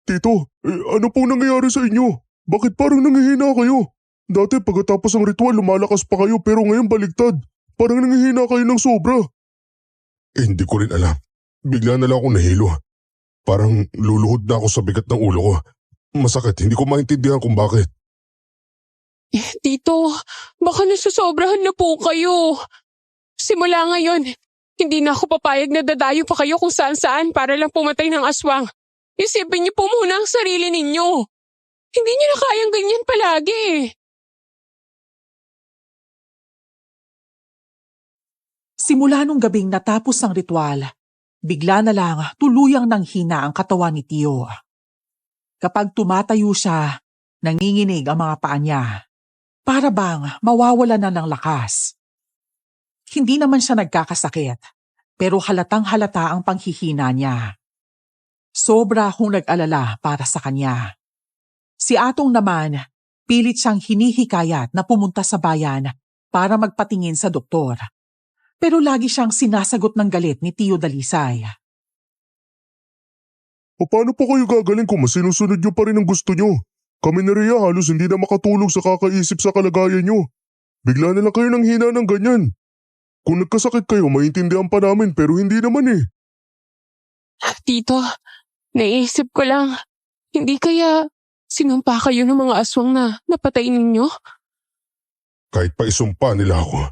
B: Tito, ano po nangyayari sa inyo? Bakit parang nangihina kayo? Dati pagkatapos ng ritual lumalakas pa kayo pero ngayon baligtad. Parang nangihina kayo ng sobra. Hindi ko rin alam. Bigla na lang ako nahilo. Parang luluhod na ako sa bigat ng ulo ko. Masakit, hindi ko maintindihan kung bakit.
A: Tito, baka nasusobrahan na po kayo. Simula ngayon, hindi na ako papayag na dadayo pa kayo kung saan-saan para lang pumatay ng aswang. Isipin niyo po muna ang sarili ninyo. Hindi niyo na kayang ganyan palagi.
C: Simula nung gabing natapos ang ritual, bigla na lang tuluyang nanghina ang katawan ni Tiyo. Kapag tumatayo siya, nanginginig ang mga paa niya. Para bang mawawala na ng lakas. Hindi naman siya nagkakasakit, pero halatang halata ang panghihina niya. Sobra akong nag-alala para sa kanya. Si Atong naman, pilit siyang hinihikayat na pumunta sa bayan para magpatingin sa doktor. Pero lagi siyang sinasagot ng galit ni Tio Dalisay.
B: Paano pa kayo gagaling kung mas sinusunod nyo pa rin ang gusto nyo? Kami na Rhea halos hindi na makatulog sa kakaisip sa kalagayan nyo. Bigla na lang kayo nang hina ng ganyan. Kung nagkasakit kayo, maintindihan pa namin pero hindi naman eh.
A: Tito, naisip ko lang, hindi kaya sinumpa kayo ng mga aswang na napatay ninyo?
B: Kahit pa isumpa nila ako,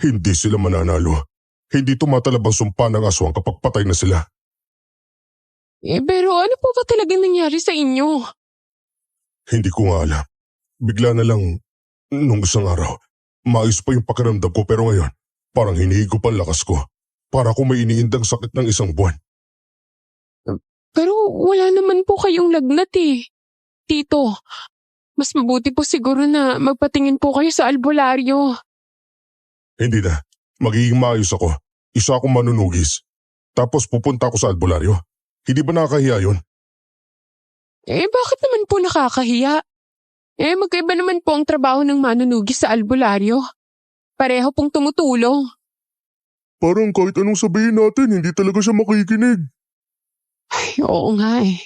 B: hindi sila mananalo. Hindi tumatalab ang sumpa ng aswang kapag patay na sila.
A: Pero ano po ba talagang nangyari sa inyo?
B: Hindi ko nga alam. Bigla na lang, nung isang araw, maayos pa yung pakiramdam ko pero ngayon, parang hinihigop ang lakas ko. Para kung may iniindang sakit ng isang buwan.
A: Pero wala naman po kayong lagnat eh. Tito, mas mabuti po siguro na magpatingin po kayo sa albularyo.
B: Hindi na. Magiging maayos ako. Isa akong manunugis. Tapos pupunta ako sa albularyo. Hindi ba nakakahiya yun?
A: Bakit naman po nakakahiya? Magkaiba naman po ang trabaho ng manunugis sa albularyo. Pareho pong tumutulong.
B: Parang kahit anong sabihin natin, hindi talaga siya makikinig.
A: Ay, oo nga eh.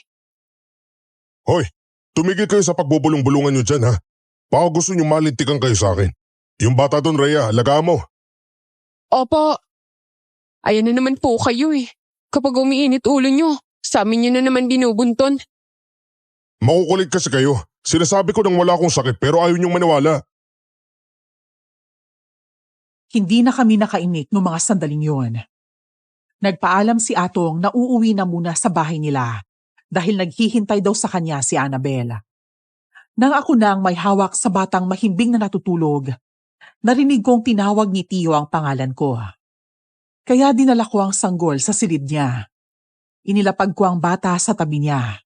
B: Hoy, tumigil kayo sa pagbubulong-bulungan nyo dyan ha. Baka gusto nyo malintikan kayo sa akin. Yung bata doon, Rhea, alagaan mo.
A: Opo. Ayan na naman po kayo eh. Kapag umiinit ulo nyo, sa amin nyo na naman binubunton.
B: Makukulit kasi kayo. Sinasabi ko nang wala akong sakit pero ayaw nyong maniwala.
C: Hindi na kami nakainik noong mga sandaling yun. Nagpaalam si Atong na uuwi na muna sa bahay nila dahil naghihintay daw sa kanya si Annabel. Nang ako nang may hawak sa batang mahimbing na natutulog, narinig kong tinawag ni Tio ang pangalan ko. Kaya dinala ko ang sanggol sa silid niya. Inilapag ko ang bata sa tabi niya.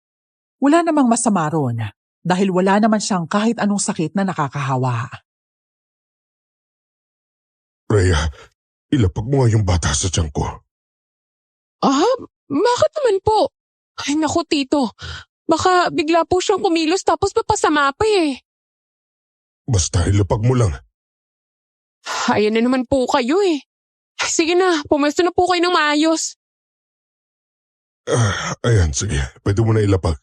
C: Wala namang masama ron dahil wala naman siyang kahit anong sakit na nakakahawa.
B: Rhea, ilapag mo nga yung bata sa tiyan ko.
A: Bakit naman po? Ay naku tito, baka bigla po siyang kumilos tapos papasama pa eh.
B: Basta ilapag mo lang.
A: Ayan na naman po kayo eh. Sige na, pumesto na po kayo ng maayos.
B: Ayan, sige. Pwede mo na ilapag.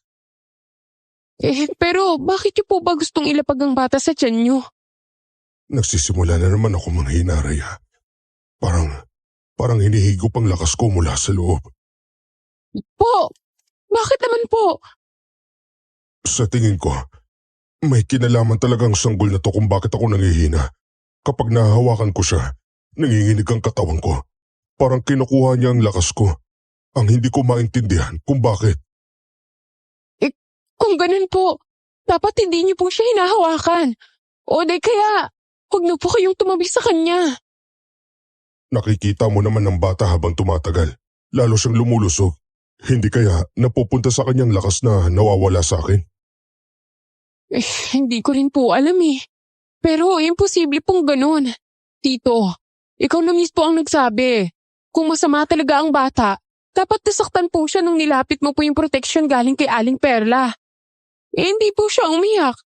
A: Pero bakit niyo po ba gustong ilapag ang bata sa tiyan niyo?
B: Nagsisimula na naman ako manghina, Rhea. Parang hinihigop ang lakas ko mula sa loob.
A: Po, bakit naman po?
B: Sa tingin ko, may kinalaman talagang sanggol na to kung bakit ako nangihina. Kapag nahahawakan ko siya, nanginginig ang katawan ko. Parang kinukuha niya ang lakas ko. Ang hindi ko maintindihan kung bakit.
A: Kung ganun po, dapat hindi niyo po siya hinahawakan. O di kaya, huwag na po kayong tumabi sa kanya.
B: Nakikita mo naman ng bata habang tumatagal. Lalo siyang lumulusog. Hindi kaya napupunta sa kanyang lakas na nawawala sa akin.
A: Hindi ko rin po alam eh. Pero imposible pong ganun. Tito, ikaw na mismo ang nagsabi. Kung masama talaga ang bata, dapat nasaktan po siya nung nilapit mo po yung protection galing kay Aling Perla. Hindi po siya umiyak.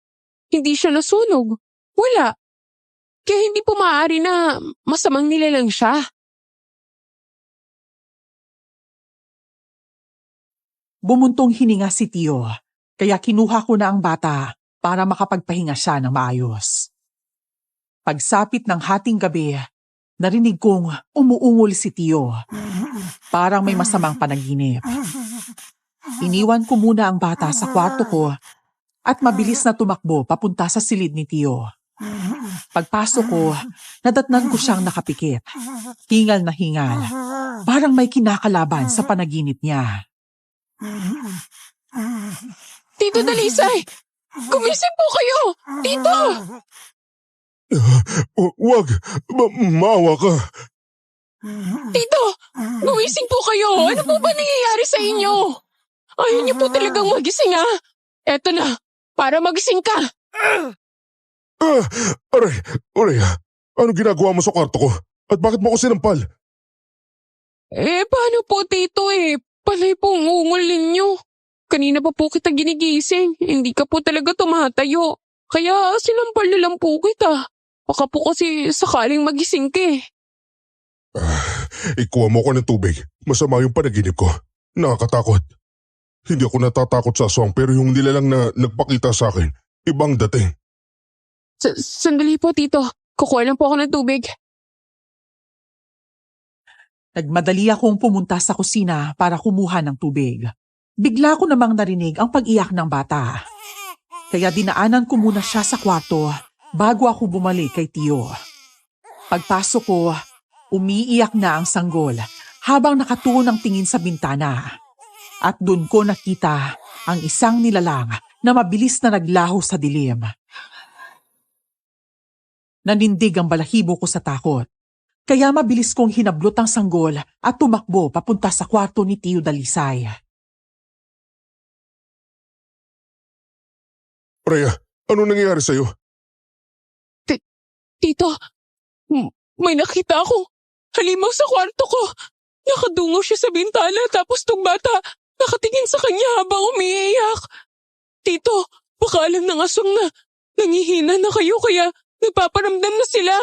A: Hindi siya nasunog. Wala. Kaya hindi po maaari na masamang nilalang siya.
C: Bumuntong hininga si Tio, kaya kinuha ko na ang bata para makapagpahinga siya ng maayos. Pagsapit ng hating gabi, narinig kong umuungol si Tio. Parang may masamang panaginip. Iniwan ko muna ang bata sa kwarto ko at mabilis na tumakbo papunta sa silid ni Tio. Pagpasok ko, nadatnan ko siyang nakapikit. Hingal na hingal. Parang may kinakalaban sa panaginip niya.
A: Tito Dalisay! Gumising po kayo! Tito!
B: Wag! Maawa ka!
A: Tito! Gumising po kayo! Ano po ba nangyayari sa inyo? Ayaw niyo po talagang magising ha? Eto na, para magising ka!
B: Aray, ano ginagawa mo sa kwarto ko? At bakit mo ako sinampal?
A: Paano po tito Panay pong ungol ninyo. Kanina pa po kita ginigising. Hindi ka po talaga tumatayo. Kaya sinampal na lang po kita. Baka po kasi sakaling magising ka eh.
B: Ikuha mo ko ng tubig. Masama yung panaginip ko. Nakakatakot. Hindi ako natatakot sa aswang pero yung nilalang na nagpakita sa akin, ibang dating.
A: Sandali po, Tito. Kukuha lang po ako ng tubig.
C: Nagmadali akong pumunta sa kusina para kumuha ng tubig. Bigla ko namang narinig ang pag-iyak ng bata. Kaya dinaanan ko muna siya sa kwarto bago ako bumalik kay Tio. Pagpasok ko, umiiyak na ang sanggol habang nakatuon ang tingin sa bintana. At doon ko nakita ang isang nilalang na mabilis na naglaho sa dilim. Nanindig ang balahibo ko sa takot. Kaya mabilis kong hinablot ang sanggol at tumakbo papunta sa kwarto ni Tio Dalisay.
B: Rhea, ano nangyayari sa'yo?
A: Tito, may nakita ako. Halimaw sa kwarto ko. Nakadungo siya sa bintana tapos tong bata nakatingin sa kanya habang umiiyak. Tito, baka alam ng aswang na nangihina na kayo kaya nagpaparamdam na sila.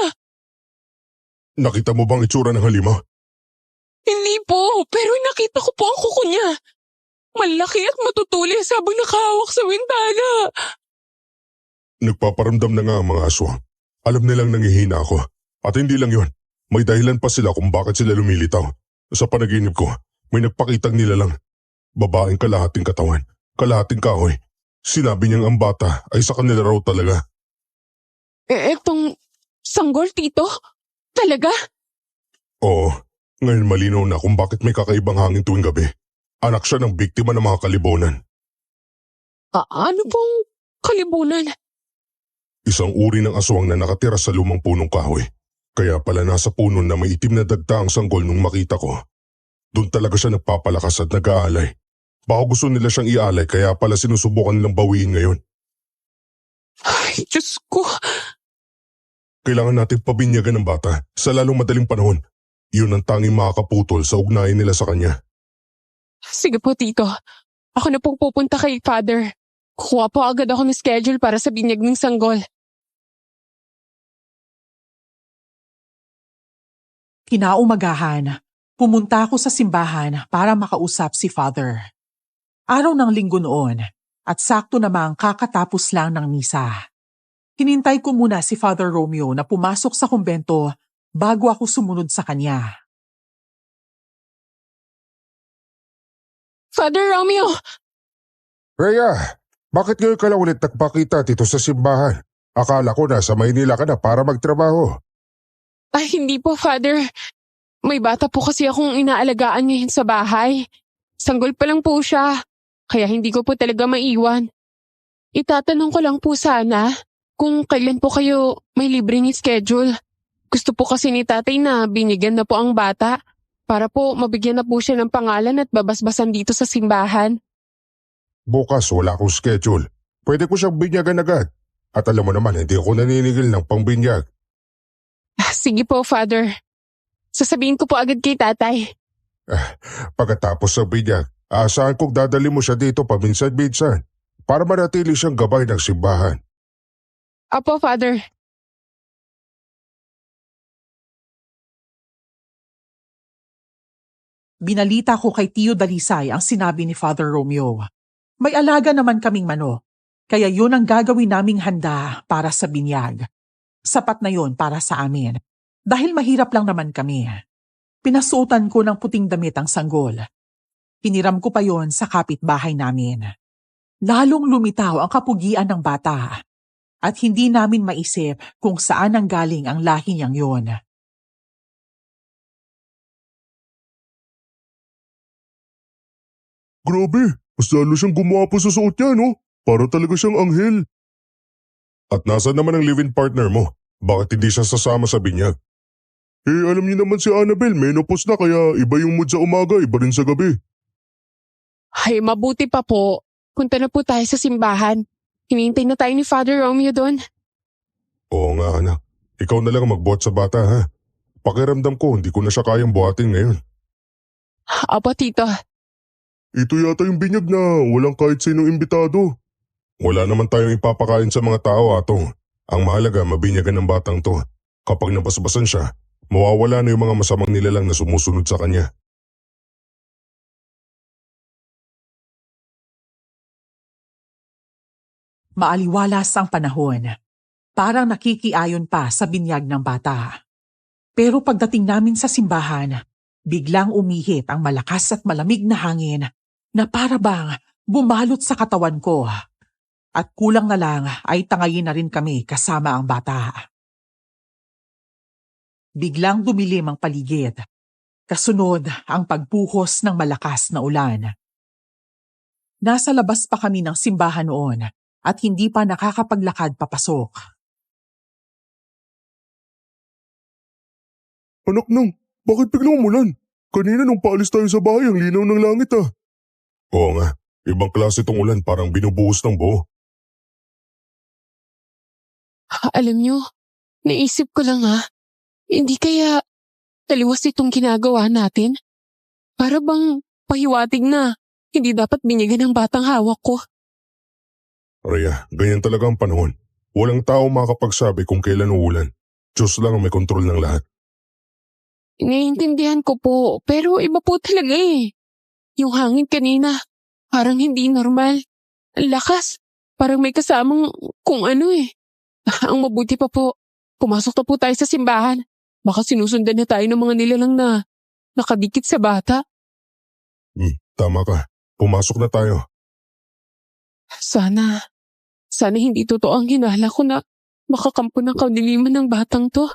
B: Nakita mo bang itsura ng halimaw?
A: Hindi po, pero nakita ko po ang kuko niya. Malaki at matutulis habang nakahawak sa bintana.
B: Nagpaparamdam na nga ang mga aswang. Alam nilang nangihina ako. At hindi lang yon, may dahilan pa sila kung bakit sila lumilitaw. Sa panaginip ko, may nagpakitang nilalang. Babaeng kalahating katawan, kalahating kahoy. Sinabi niyang ang bata ay sa kanila raw talaga.
A: Etong sanggol, Tito? Talaga?
B: Oo, ngayon malinaw na kung bakit may kakaibang hangin tuwing gabi. Anak siya ng biktima ng mga kalibunan.
A: Ano pong kalibunan?
B: Isang uri ng aswang na nakatira sa lumang punong kahoy. Kaya pala nasa puno na may itim na dagta ang sanggol nung makita ko. Doon talaga siya nagpapalakas at nag-aalay. Baka gusto nila siyang ialay kaya pala sinusubukan nilang bawiin ngayon.
A: Ay, Diyos ko.
B: Kailangan natin pabinyagan ng bata sa lalong madaling panahon. Yun ang tanging makakaputol sa ugnayan nila sa kanya.
A: Sige po, Tito. Ako na pong pupunta kay Father. Kukuha po agad ako ng schedule para sa binyag ng sanggol.
C: Kinaumagahan, pumunta ako sa simbahan para makausap si Father. Araw ng linggo noon at sakto namang kakatapos lang ng misa. Hinintay ko muna si Father Romeo na pumasok sa kumbento bago ako sumunod sa kanya.
A: Father Romeo!
B: Rhea, bakit ngayon ka lang ulit nagpakita dito sa simbahan? Akala ko nasa Maynila ka na para magtrabaho.
A: Ay, hindi po, Father. May bata po kasi akong inaalagaan ngayon sa bahay. Sanggol pa lang po siya, kaya hindi ko po talaga maiwan. Itatanong ko lang po sana kung kailan po kayo may libreng schedule. Gusto po kasi ni tatay na binigyan na po ang bata para po mabigyan na po siya ng pangalan at babasbasan dito sa simbahan.
B: Bukas wala akong schedule. Pwede ko siyang binyagan agad. At alam mo naman, hindi ako naninigil ng pangbinyag.
A: Sige po, Father. Sasabihin ko po agad kay tatay.
B: Pagkatapos ng binyag, aasahan kong dadali mo siya dito paminsan-minsan para manatili siyang gabay ng simbahan.
A: Apo, Father.
C: Binalita ko kay Tio Dalisay ang sinabi ni Father Romeo. May alaga naman kaming manok, kaya yun ang gagawin naming handa para sa binyag. Sapat na yun para sa amin, dahil mahirap lang naman kami. Pinasuotan ko ng puting damit ang sanggol. Hiniram ko pa yon sa kapitbahay namin. Lalong lumitaw ang kapugian ng bata at hindi namin maisip kung saan ang galing ang lahi niyang yon.
B: Grabe, mas lalo siyang gumawa sa suot niya, no? Para talaga siyang anghel. At nasaan naman ang live-in partner mo? Bakit hindi siya sasama sa binyag? Alam niyo naman si Annabel, menopause na kaya iba yung mood sa umaga, iba rin sa gabi.
A: Ay, mabuti pa po. Punta na po tayo sa simbahan. Hinihintay na tayo ni Father Romeo doon.
B: Oo nga anak, ikaw na lang magbuhat sa bata ha. Pakiramdam ko hindi ko na siya kayang buhatin ngayon.
A: Apo, Tito.
B: Ito yata yung binyag na walang kahit sinong imbitado. Wala naman tayong ipapakain sa mga tao, Atong. Ang mahalaga, mabinyagan ng batang to. Kapag napasbasan siya, mawawala na yung mga masamang nilalang na sumusunod sa kanya.
C: Maaliwalas ang panahon. Parang nakikiayon pa sa binyag ng bata. Pero pagdating namin sa simbahan, biglang umihip ang malakas at malamig na hangin na para bang bumalot sa katawan ko. At kulang na lang ay tangayin na rin kami kasama ang bata. Biglang dumilim ang paligid. Kasunod ang pagbuhos ng malakas na ulan. Nasa labas pa kami ng simbahan noon at hindi pa nakakapaglakad papasok.
B: Anak nang, bakit biglang umulan? Kanina nung paalis tayo sa bahay, ang linaw ng langit ah. Oo nga, ibang klase tong ulan, parang binubuhos ng buo.
A: Alam nyo, naisip ko lang hindi kaya taliwas itong ginagawa natin? Para bang pahiwatig na hindi dapat binyagan ng batang hawak ko.
B: Rhea, ganyan talaga ang panahon. Walang tao makakapagsabi kung kailan uulan. Diyos lang ang may kontrol ng lahat.
A: Naiintindihan ko po, pero iba po talaga eh. Yung hangin kanina, parang hindi normal. Ang lakas, parang may kasamang kung ano eh. Ang mabuti pa po, pumasok na po tayo sa simbahan. Baka sinusundan na tayo ng mga nilalang na nakadikit sa bata.
B: Tama ka. Pumasok na tayo.
A: Sana hindi totoo ang hinala ko na makakampo ng kadiliman ng batang to.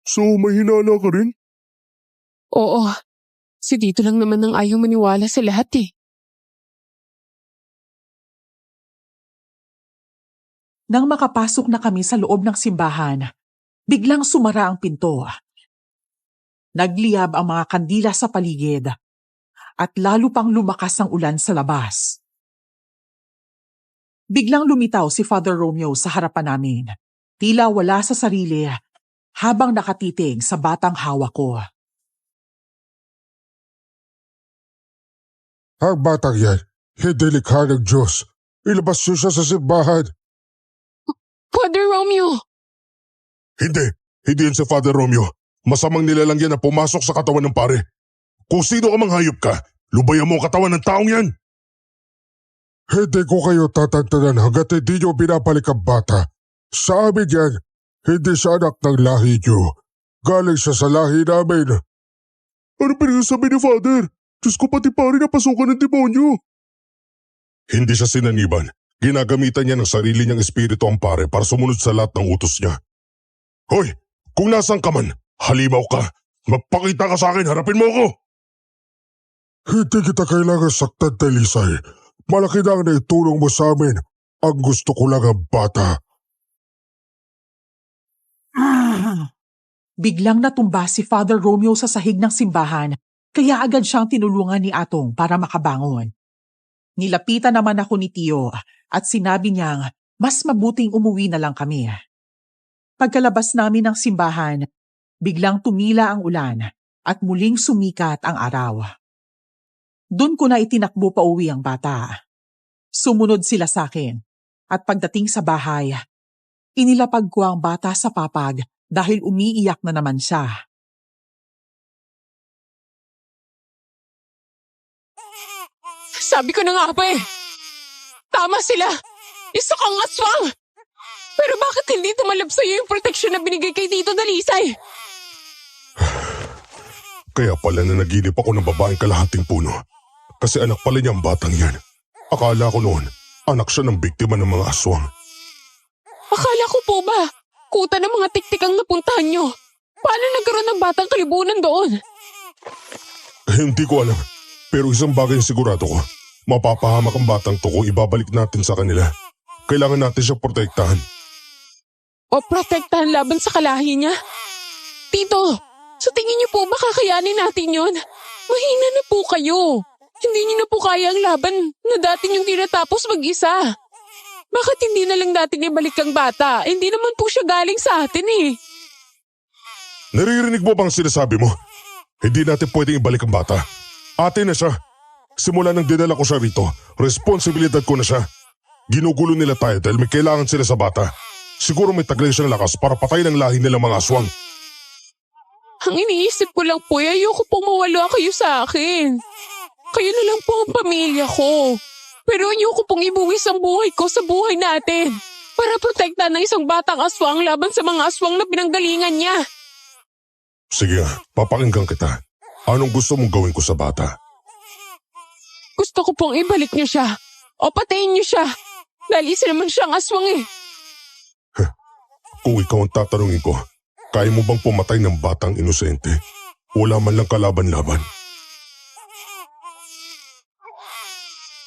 B: So, may hinala ka rin?
A: Oo, si Tito lang naman ang ayaw maniwala sa lahat eh.
C: Nang makapasok na kami sa loob ng simbahan, biglang sumara ang pinto. Nagliyab ang mga kandila sa paligid at lalo pang lumakas ang ulan sa labas. Biglang lumitaw si Father Romeo sa harapan namin. Tila wala sa sarili habang nakatitig sa batang hawak ko.
B: Ang batang yan, hindi likha ng Diyos. Ilabas niyo siya sa simbahan.
A: Father Romeo!
B: Hindi yan si Father Romeo. Masamang nilalang yan na pumasok sa katawan ng pare. Kung sino ka mang hayop ka, lubayan mo ang katawan ng taong yan. Hindi ko kayo tatantanan hanggat hindi niyo binabalik ang bata. Sa amin yan, hindi siya anak ng lahi niyo. Galing siya sa lahi namin. Ano pinagsasabi ni Father? Diyos ko, pati pare napasukan ng demonyo. Hindi siya sinaniban. Ginagamitan niya ng sarili niyang espiritu ang pare para sumunod sa lahat ng utos niya. Hoy, kung nasan ka man, halimaw ka. Magpakita ka sa akin, harapin mo ako. Hindi kita kailangan saktan, Delisay. Malaki na ang naitulong mo sa amin. Ang gusto ko lang ang bata.
C: Biglang natumba si Father Romeo sa sahig ng simbahan, kaya agad siyang tinulungan ni Atong para makabangon. Nilapitan naman ako ni Tio at sinabi niyang mas mabuting umuwi na lang kami. Pagkalabas namin ng simbahan, biglang tumila ang ulan at muling sumikat ang araw. Doon ko na itinakbo pa uwi ang bata. Sumunod sila sa akin at pagdating sa bahay, inilapag ko ang bata sa papag dahil umiiyak na naman siya.
A: Sabi ko na nga ba eh. Tama sila. Isa kang aswang. Pero bakit hindi tumalab sa'yo yung proteksyon na binigay kay Tito Dalisay?
B: Kaya pala na naginip ako ng babaeng kalahating puno. Kasi anak pala niya ang batang yan. Akala ko noon, anak siya ng biktima ng mga aswang.
A: Akala ko po ba, kuta ng mga tiktik ang napuntahan nyo? Paano nagkaroon ng batang kalibunan doon?
B: Hindi ko alam. Pero isang bagay ang sigurado ko. Mapapahamak ang batang to kung ibabalik natin sa kanila. Kailangan natin siya protektahan.
A: O protektahan laban sa kalahi niya? Tito, sa tingin niyo po ba kakayanin natin yon? Mahina na po kayo. Hindi niyo na po kaya ang laban na dati niyong tinatapos mag-isa. Bakit hindi na lang natin ibalik ang bata? Hindi naman po siya galing sa atin eh.
B: Naririnig mo bang sinasabi mo? Hindi natin pwedeng ibalik ang bata. Atin na siya. Simula nang dinala ko siya rito, responsibilidad ko na siya. Ginugulo nila tayo dahil may kailangan sila sa bata. Siguro may taglay siyang lakas para patayin ang lahi nilang mga aswang.
A: Ang iniisip ko lang po, ayoko pong mawala kayo sa akin. Kayo na lang po ang pamilya ko. Pero ayoko pong ibuwis ang buhay ko sa buhay natin. Para protektahan ng isang batang aswang laban sa mga aswang na pinanggalingan niya.
B: Sige, papakinggan kita. Anong gusto mong gawin ko sa bata?
A: Gusto ko pong ibalik niyo siya. O patayin niyo siya. Dahil isa naman siyang aswang eh.
B: Kung ikaw ang tatanungin ko, kaya mo bang pumatay ng batang inosente? Wala man lang kalaban-laban.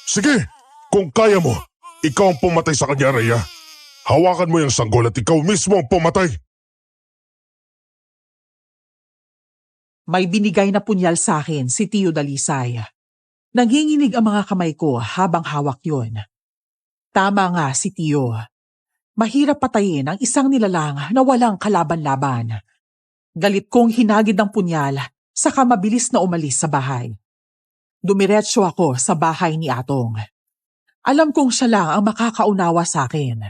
B: Sige, kung kaya mo, ikaw ang pumatay sa kanya, Rhea. Hawakan mo yung sanggol at ikaw mismo ang pumatay.
C: May binigay na punyal sa akin si Tio Dalisay. Nanginginig ang mga kamay ko habang hawak yon. Tama nga si Tio. Mahirap patayin ang isang nilalang na walang kalaban-laban. Galit kong hinagid ang punyal, saka mabilis na umalis sa bahay. Dumiretso ako sa bahay ni Atong. Alam kong siya lang ang makakaunawa sa akin.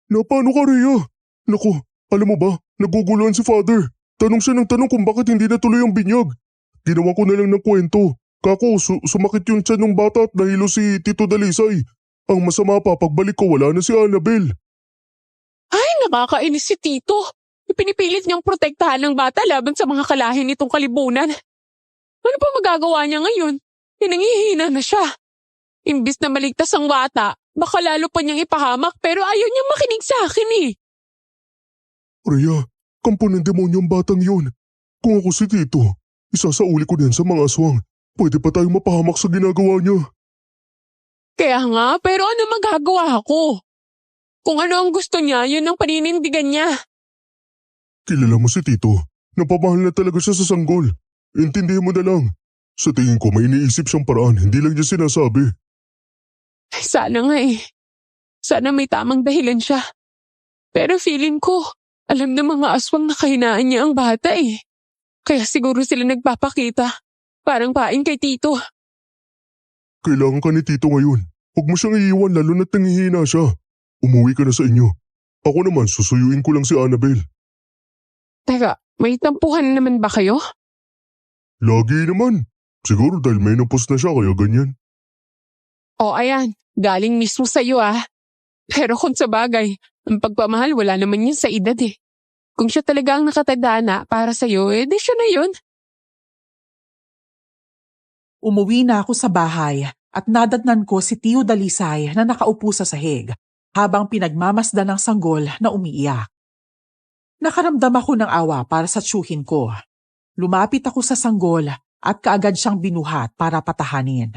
B: Na paano ka, Rhea? Naku, alam mo ba, naguguluhan si Father. Tanong siya ng tanong kung bakit hindi natuloy ang binyag. Ginawa ko na lang ng kwento. Kako, sumakit yung tiyan ng bata at nahilo si Tito Dalisay. Ang masama pa, pagbalik ko wala na si Annabel.
A: Ay, nakakainis si Tito. Ipinipilit niyang protektahan ng bata laban sa mga kalahin nitong kalibunan. Ano pa magagawa niya ngayon? Nanghihina na siya. Imbis na maligtas ang bata, baka lalo pa niyang ipahamak pero ayaw niyang makinig sa akin eh.
B: Rhea, kampo ng demonyo ang batang yun. Kung ako si Tito, isasauli ko din sa mga aswang. Pwede pa tayong mapahamak sa ginagawa niya.
A: Kaya nga, pero ano magagawa ko? Kung ano ang gusto niya, yun ang paninindigan niya.
B: Kilala mo si Tito. Napamahal na talaga siya sa sanggol. Intindihin mo na lang. Sa tingin ko may iniisip siyang paraan, hindi lang niya sinasabi.
A: Sana nga eh. Sana may tamang dahilan siya. Pero feeling ko, alam ng mga aswang na kahinaan niya ang bata eh. Kaya siguro sila nagpapakita. Parang pain kay Tito.
B: Kailangan ka ni Tito ngayon. Huwag mo siyang iiwan lalo na't nangihina siya. Umuwi ka na sa inyo. Ako naman susuyuin ko lang si Annabel.
A: Teka, may tampuhan naman ba kayo?
B: Lagi naman. Siguro dahil menopause na siya kaya ganyan.
A: O ayan, galing mismo sa'yo ah. Pero kung sa bagay, ang pagpamahal wala naman yun sa edad eh. Kung siya talaga ang nakatanda na para sa'yo, di siya na yun.
C: Umuwi na ako sa bahay at nadatnan ko si Tio Dalisay na nakaupo sa sahig habang pinagmamasdan ng sanggol na umiiyak. Nakaramdam ako ng awa para sa tiyuhin ko. Lumapit ako sa sanggol at kaagad siyang binuhat para patahanin.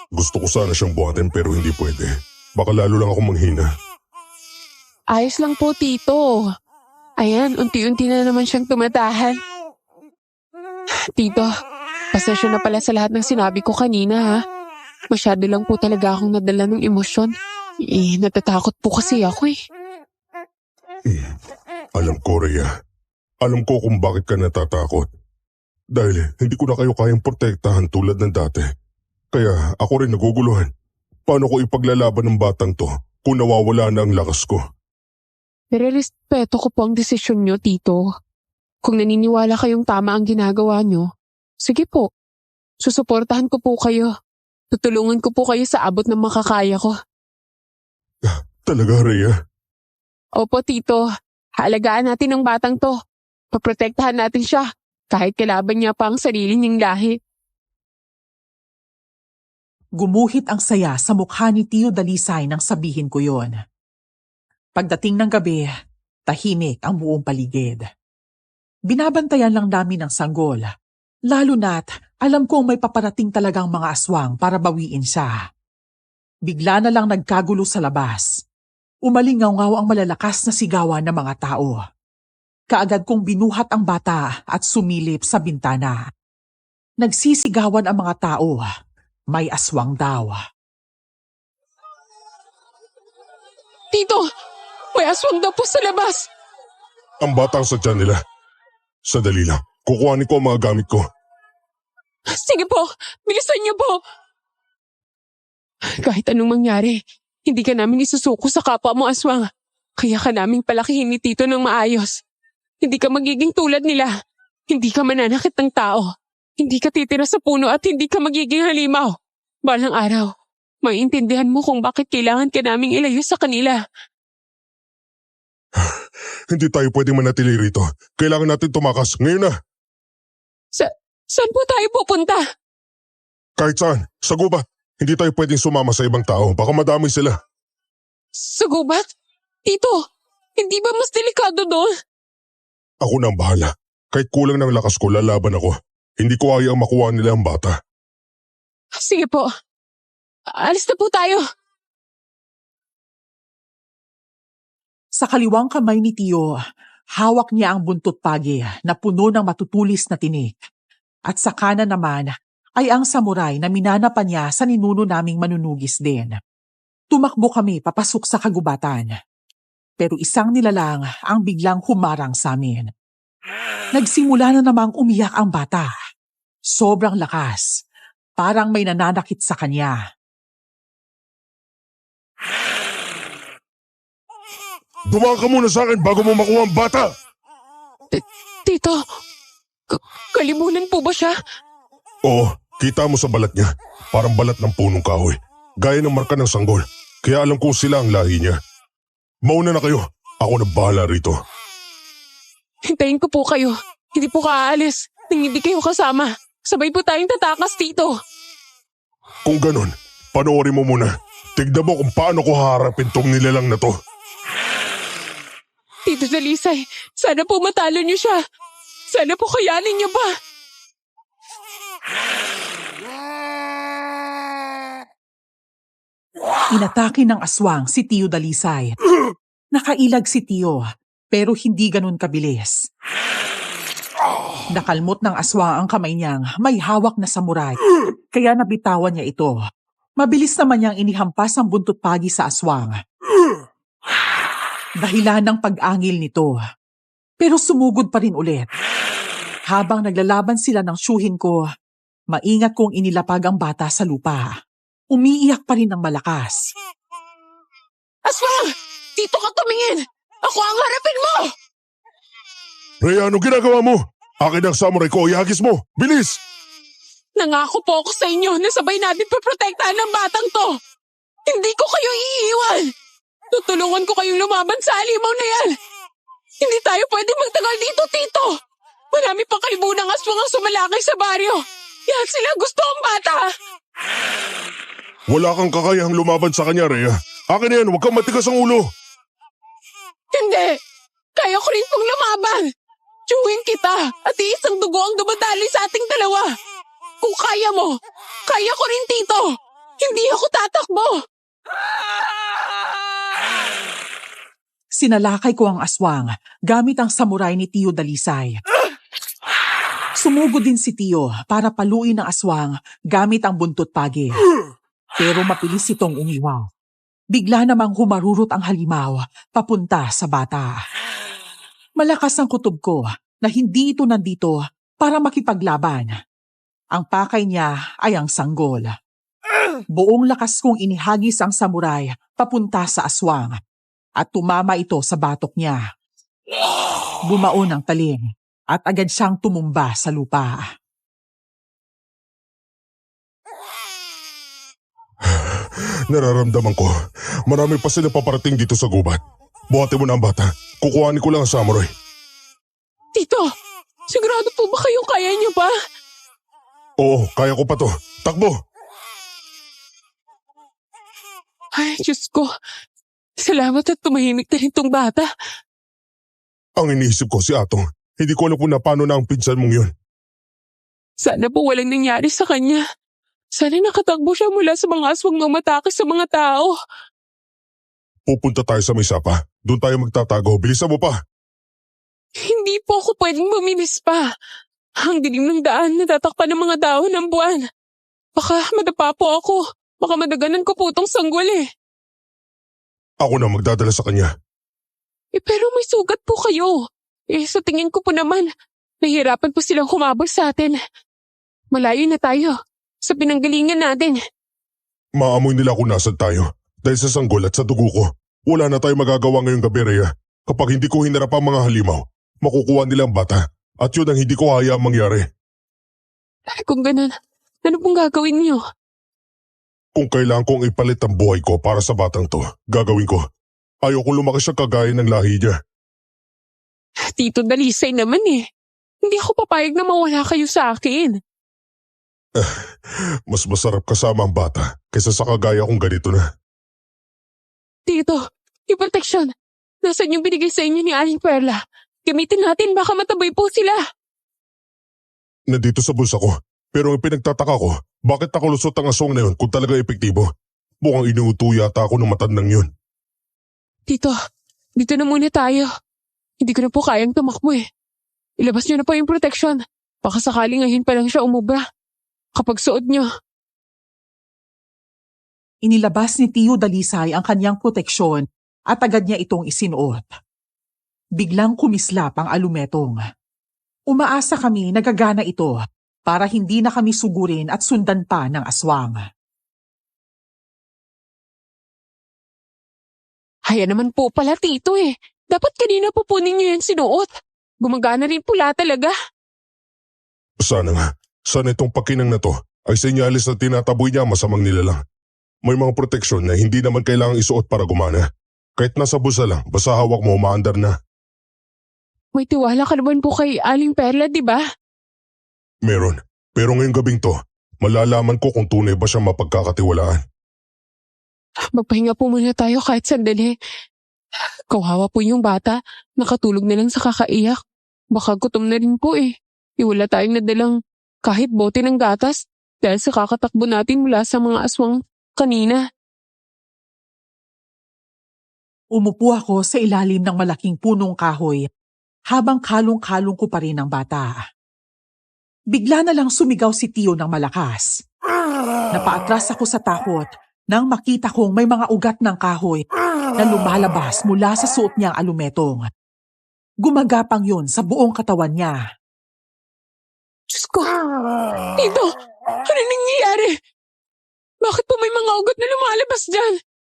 B: Gusto ko sana siyang buhatin pero hindi pwede. Baka lalo lang ako manghina.
A: Ayos lang po, Tito. Ayan, unti-unti na naman siyang tumatahan. Tito, pasensya na pala sa lahat ng sinabi ko kanina ha. Masyado lang po talaga akong nadala ng emosyon. Natatakot po kasi ako eh.
B: Alam ko, Rhea. Alam ko kung bakit ka natatakot. Dahil hindi ko na kayo kayang protektahan tulad ng dati. Kaya ako rin naguguluhan. Paano ko ipaglalaban ng batang to kung nawawala na ang lakas ko?
A: Nire-respeto ko po ang desisyon nyo, Tito. Kung naniniwala kayong tama ang ginagawa nyo, sige po. Susuportahan ko po kayo. Tutulungan ko po kayo sa abot ng makakaya ko.
B: Talaga, Rhea?
A: Opo, Tito. Haalagaan natin ang batang to. Paprotektahan natin siya. Kahit kalaban niya pa ang sarili niyang lahi.
C: Gumuhit ang saya sa mukha ni Tio Dalisay nang sabihin ko yon. Pagdating ng gabi, tahimik ang buong paligid. Binabantayan lang namin ang sanggol. Lalo na't alam kong may paparating talagang mga aswang para bawiin siya. Bigla na lang nagkagulo sa labas. Umalingaw-ngaw ang malalakas na sigawan ng mga tao. Kaagad kong binuhat ang bata at sumilip sa bintana. Nagsisigawan ang mga tao. May aswang daw.
A: Tito, may aswang daw po sa labas.
B: Ang bata ang sadya nila. Sadali lang. Kukuhanin ko ang mga gamit ko.
A: Sige po, bilisan niyo po. Kahit anong mangyari, hindi ka namin isusuko sa kapwa mo, aswang. Kaya ka naming palakihin ni Tito ng maayos. Hindi ka magiging tulad nila. Hindi ka mananakit ng tao. Hindi ka titira sa puno at hindi ka magiging halimaw. Balang araw, maiintindihan mo kung bakit kailangan ka naming ilayo sa kanila.
B: Hindi tayo pwedeng manatili rito. Kailangan natin tumakas. Ngayon na.
A: Saan po tayo pupunta?
B: Kahit saan. Sa gubat. Hindi tayo pwedeng sumama sa ibang tao. Baka madami sila.
A: Sa gubat? Tito, hindi ba mas delikado doon?
B: Ako na ang bahala. Kahit kulang ng lakas ko, lalaban ako. Hindi ko ayaang makuha nila ang bata.
A: Sige po. Alis na po tayo.
C: Sa kaliwang kamay ni Tio, hawak niya ang buntot pagi na puno ng matutulis na tinik. At sa kanan naman ay ang samurai na minanapan niya sa ninuno naming manunugis din. Tumakbo kami papasok sa kagubatan. Pero isang nilalang ang biglang humarang sa amin. Nagsimula na namang umiyak ang bata. Sobrang lakas. Parang may nananakit sa kanya.
B: Dumaan ka muna sa akin bago mo makuha ang bata!
A: Tito, kalimunan po ba siya?
B: Oo, kita mo sa balat niya. Parang balat ng punong kahoy. Gaya ng marka ng sanggol. Kaya alam ko sila ang lahi niya. Mauna na kayo. Ako na bahala rito.
A: Hintayin ko po kayo. Hindi po kaalis nang hindi kayo kasama. Sabay po tayong tatakas, Tito.
B: Kung ganun, panoorin mo muna. Tignan mo kung paano ko haharapin tong nilalang na to.
A: Tito Dalisay, sana po matalo niyo siya. Sana po kayanin niyo ba?
C: Inatake ng aswang si Tio Dalisay. Nakailag si Tio, pero hindi ganun kabilis. Nakalmot ng aswang ang kamay niyang may hawak na samurai, kaya nabitawan niya ito. Mabilis naman niyang inihampas ang buntot pagi sa aswang. Dahilan ng pag-angil nito. Pero sumugod pa rin ulit. Habang naglalaban sila ng syuhin ko, maingat kong inilapag ang bata sa lupa. Umiiyak pa rin ng malakas.
A: Aswang! Dito ka tumingin! Ako ang harapin mo!
B: Rhea, ano ginagawa mo? Akin ang samurai ko, ihagis mo! Bilis!
A: Nangako po ako sa inyo na sabay natin paprotektahan ng batang to. Hindi ko kayo iiwan. Tutulungan ko kayong lumaban sa alimaw na yan. Hindi tayo pwedeng magtagal dito, Tito. Marami pang kalibunang aswang ang sumalakay sa baryo. Yan sila gusto ang bata.
B: Wala kang kakayahang lumaban sa kanya, Rhea. Akin na yan, huwag kang matigas ang ulo.
A: Hindi. Kaya ko rin pong lumaban. Tiyuhin kita at iisang dugo ang dumadali sa ating dalawa. Kung kaya mo, kaya ko rin, Tito. Hindi ako tatakbo.
C: Sinalakay ko ang aswang gamit ang samurai ni Tio Dalisay. Sumugod din si Tio para paluin ang aswang gamit ang buntot pagi. Pero mapilis itong umiwaw. Bigla namang humarurot ang halimaw papunta sa bata. Malakas ang kutob ko na hindi ito nandito para makipaglaban. Ang pakay niya ay ang sanggol. Buong lakas kong inihagis ang samurai papunta sa aswang at tumama ito sa batok niya. Bumaon ang talim at agad siyang tumumba sa lupa.
B: Nararamdaman ko, marami pa sila paparating dito sa gubat. Buhati mo na ang bata. Kukuhanin ko lang ang samurai.
A: Tito, sigurado po ba kayong kaya niyo pa?
B: Oo, kaya ko pa to. Takbo!
A: Ay, Diyos ko. Salamat at tumahimik na rin tong bata.
B: Ang iniisip ko si Atong. Hindi ko alam kung na paano na ang pinsan mong yun.
A: Sana po walang nangyari sa kanya. Sana nakatakbo siya mula sa mga aswang mamatake sa mga tao.
B: Pupunta tayo sa may sapa. Doon tayo magtatago. Bilisan mo pa.
A: Hindi po ako pwedeng bumilis pa. Ang dilim ng daan natatakpan ng mga dahon ng buwan. Baka madapa po ako. Baka madaganan ko po itong sanggol eh.
B: Ako na magdadala sa kanya.
A: Pero may sugat po kayo. Sa tingin ko po naman, nahihirapan po silang humabol sa atin. Malayo na tayo sa pinanggalingan natin.
B: Maamoy nila kung nasan tayo. Dahil sa sanggol at sa dugo ko, wala na tayo magagawa ngayong gabi, Rhea. Kapag hindi ko hinarap ang mga halimaw, makukuha nila ang bata. At yun ang hindi ko hayaang mangyari.
A: Kung ganun, ano pong gagawin niyo?
B: Kung kailangan kong ipalit ang buhay ko para sa batang to, gagawin ko. Ayoko lumaki siya kagaya ng lahi niya.
A: Tito Dalisay naman Hindi ako papayag na mawala kayo sa akin.
B: Mas masarap kasama ang bata kaysa sa kagaya kong ganito na.
A: Tito, yung proteksyon. Nasaan yung binigay sa inyo ni Aling Perla? Gamitin natin, baka matabay po sila.
B: Nandito sa bulsa ko. Pero ang pinagtataka ko, bakit nakalusot ang aswang na yun kung talaga epektibo? Mukhang inuuto yata ako ng matandang yun.
A: Tito, dito na muna tayo. Hindi ko na po kayang tumakbo Ilabas niyo na po yung protection. Baka sakaling ngayon pa lang siya umubra. Kapag suot niyo.
C: Inilabas ni Tio Dalisay ang kanyang proteksyon at agad niya itong isinuot. Biglang kumislap ang alumetong. Umaasa kami na gagana ito para hindi na kami sugurin at sundan pa ng aswang.
A: Haya naman po pala, Tito Dapat kanina po po ninyo yan sinuot. Gumagana rin pula talaga.
B: Sana nga. Sana itong pakinang na to ay senyalis na tinataboy niya masamang nilalang. May mga proteksyon na hindi naman kailangang isuot para gumana. Kahit nasa bulsa lang, basta hawak mo umaandar na.
A: May tiwala ka naman po kay Aling Perla, di ba?
B: Meron. Pero ngayong gabing to, malalaman ko kung tunay ba siya mapagkakatiwalaan.
A: Magpahinga po muna tayo kahit sandali. Kawawa po yung bata. Nakatulog na lang sa kakaiyak. Baka gutom na rin po Wala tayong nadalang kahit bote ng gatas dahil sa kakatakbo natin mula sa mga aswang kanina.
C: Umupo ako sa ilalim ng malaking punong kahoy habang kalong-kalong ko pa rin ang bata. Bigla na lang sumigaw si Tio ng malakas. Napaatras ako sa takot nang makita kong may mga ugat ng kahoy na lumalabas mula sa suot niyang alumetong. Gumagapang yun sa buong katawan niya.
A: Diyos ko! Tito! Ano nangyayari? Bakit po may mga ugat na lumalabas dyan?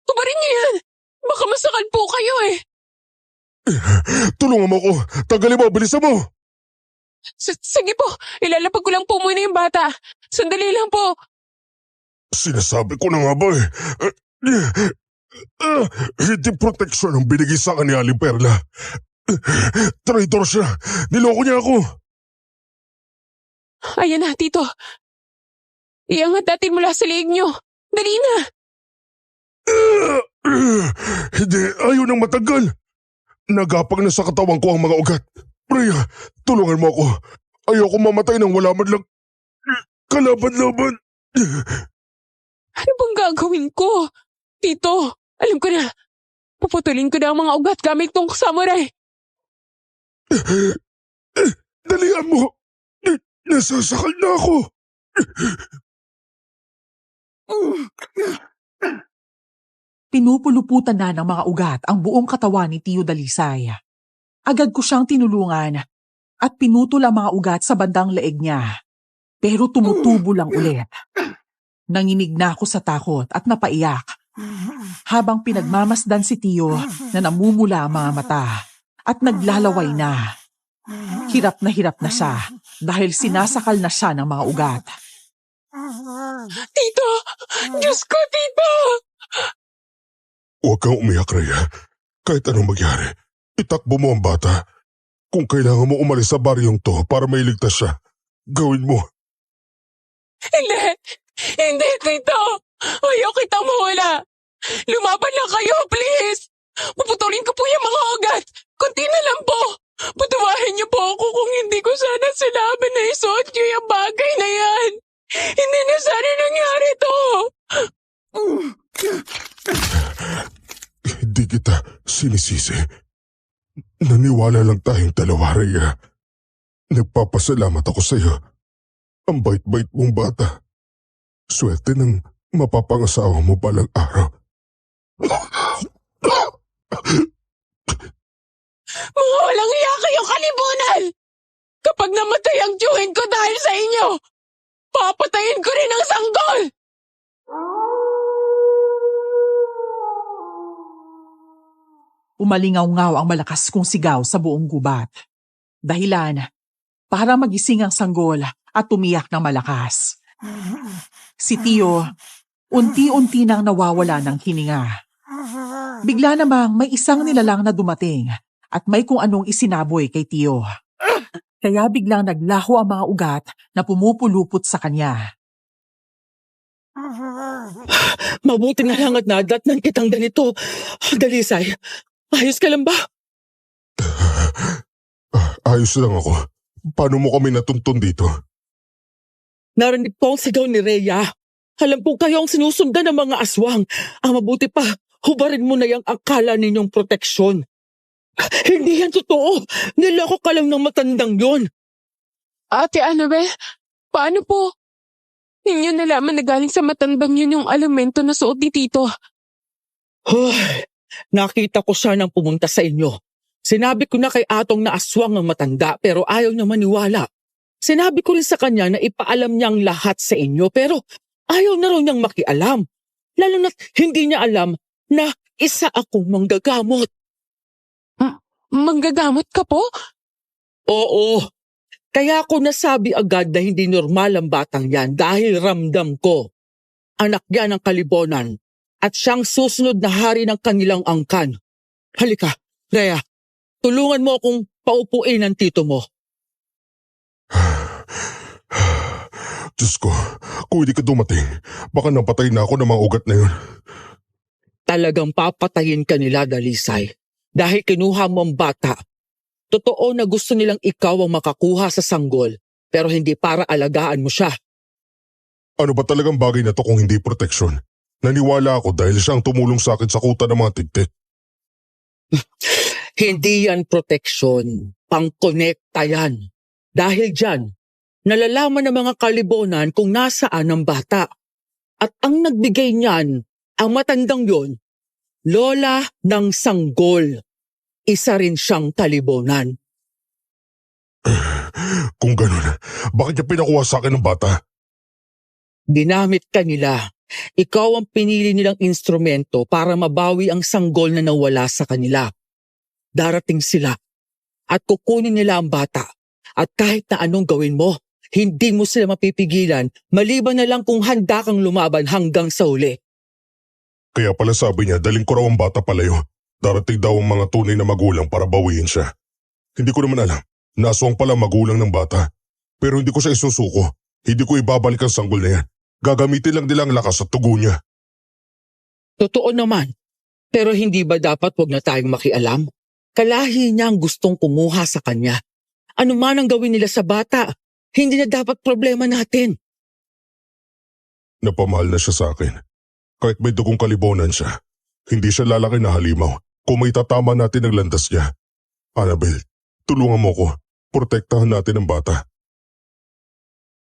A: Tubarin niyo yan! Baka masakal po kayo
B: Tulungan mo ko! Tanggalin mo! Bilisan mo!
A: Sige po! Ilalapag ko lang po muna yung bata. Sandali lang po.
B: Sinasabi ko na nga ba hindi proteksyon ang binigay sa akin ni Aling Perla. Traitor siya! Niloko niya ako!
A: Ayan na, Tito. Iangat natin mula sa leeg niyo. Dali na!
B: Hindi, ayaw nang matagal. Nagapang na sa katawan ko ang mga ugat. Rhea, tulungan mo ako. Ayoko mamatay nang wala man lang kalaban-laban.
A: Ano bang gagawin ko? Tito, alam ko na. Puputulin ko na ang mga ugat gamit tong samurai.
B: Dalian mo. Nasasakal na ako.
C: Pinupuluputan na ng mga ugat ang buong katawan ni Tio Dalisay. Agad ko siyang tinulungan at pinutol ang mga ugat sa bandang leeg niya. Pero tumutubo lang ulit. Nanginig na ako sa takot at napaiyak habang pinagmamasdan si Tio na namumula ang mga mata at naglalaway na. Hirap na siya dahil sinasakal na siya ng mga ugat.
A: Tito! Diyos ko, Tito!
B: Huwag kang umiyak, Rhea. Kahit anong mangyari, itakbo mo ang bata. Kung kailangan mo umalis sa baryong to para mailigtas siya, gawin mo.
A: Hindi! Hindi, Tito! Ayaw kitang mawala! Lumaban lang kayo, please! Puputulin ko po yung mga ugat! Kunti na lang po! Patawarin niyo po ako kung hindi ko sana salaman na isuot niyo yung bagay na yan! Hindi na sana nangyari to!
B: Hindi kita sinisisi. Naniwala lang tayong dalawa, Rhea. Nagpapasalamat ako sa iyo. Ang bait-bait mong bata. Swerte ng mapapangasawa mo balang araw.
A: Mga walang iya kayong kalibunan! Kapag namatay ang tiyuhin ko dahil sa inyo, papatayin ko rin ang sanggol!
C: Umalingaw-ngaw ang malakas kong sigaw sa buong gubat. Dahilan, para magising ang sanggol at tumiyak ng malakas. Si Tio, unti-unti nang nawawala ng hininga. Bigla namang may isang nilalang na dumating at may kung anong isinaboy kay Tio. Kaya biglang naglaho ang mga ugat na pumupulupot sa kanya.
D: Mabuti na lang at nadatnan kitang ganito. Dalisay, ayos ka lang ba?
B: Ayos lang ako. Paano mo kami natuntun dito?
D: Narinig ko ang sigaw ni Rhea. Alam po kayo ang sinusundan ng mga aswang. Ang mabuti pa, hubarin mo na yung akala ninyong proteksyon. Hindi yan totoo. Niloko ka lang ng matandang yon.
A: Ate Annabel, paano po? Ninyo nalaman na galing sa matandang yun yung alimento na suot ni Tito.
D: Nakita ko siya nang pumunta sa inyo. Sinabi ko na kay Atong na aswang ang matanda pero ayaw niya maniwala. Sinabi ko rin sa kanya na ipaalam niya ang lahat sa inyo pero ayaw na raw niyang makialam. Lalo na't hindi niya alam na isa akong manggagamot.
A: Manggagamot ka po?
D: Oo. Kaya ako nasabi agad na hindi normal ang batang yan dahil ramdam ko. Anak yan ng kalibonan at siyang susunod na hari ng kanilang angkan. Halika, Rhea, tulungan mo akong paupuin ang tito mo.
B: Diyos ko, kung hindi ka dumating, baka napatay na ako ng mga ugat na yun.
D: Talagang papatayin ka nila, Dalisay. Dahil kinuha mo ang bata. Totoo na gusto nilang ikaw ang makakuha sa sanggol, pero hindi para alagaan mo siya.
B: Ano ba talagang bagay na to kung hindi proteksyon? Naniwala ako dahil siyang tumulong sa akin sa kuta ng mga tigte.
D: Hindi yan proteksyon, pang-konekta yan. Dahil dyan, nalalaman ng mga kalibonan kung nasaan ang bata. At ang nagbigay niyan, ang matandang yon, lola ng sanggol. Isa rin siyang kalibonan.
B: Kung ganun, bakit niya pinakuha sa akin ng bata?
D: Ginamit ka nila. Ikaw ang pinili nilang instrumento para mabawi ang sanggol na nawala sa kanila. Darating sila at kukunin nila ang bata. At kahit na anong gawin mo, hindi mo sila mapipigilan maliban na lang kung handa kang lumaban hanggang sa uli.
B: Kaya pala sabi niya, daling ko raw ang bata palayo. Darating daw ang mga tunay na magulang para bawiin siya. Hindi ko naman alam, naswang pala magulang ng bata. Pero hindi ko siya isusuko. Hindi ko ibabalik ang sanggol na yan. Gagamitin lang nila ang lakas at tugo niya.
D: Totoo naman. Pero hindi ba dapat wag na tayong makialam? Kalahi niya ang gustong kumuha sa kanya. Ano man ang gawin nila sa bata, hindi na dapat problema natin.
B: Napamahal na siya sa akin. Kahit may dugong kalibonan siya, hindi siya lalaki na halimaw kung may tatama natin ang landas niya. Annabel, tulungan mo ko. Protektahan natin ang bata.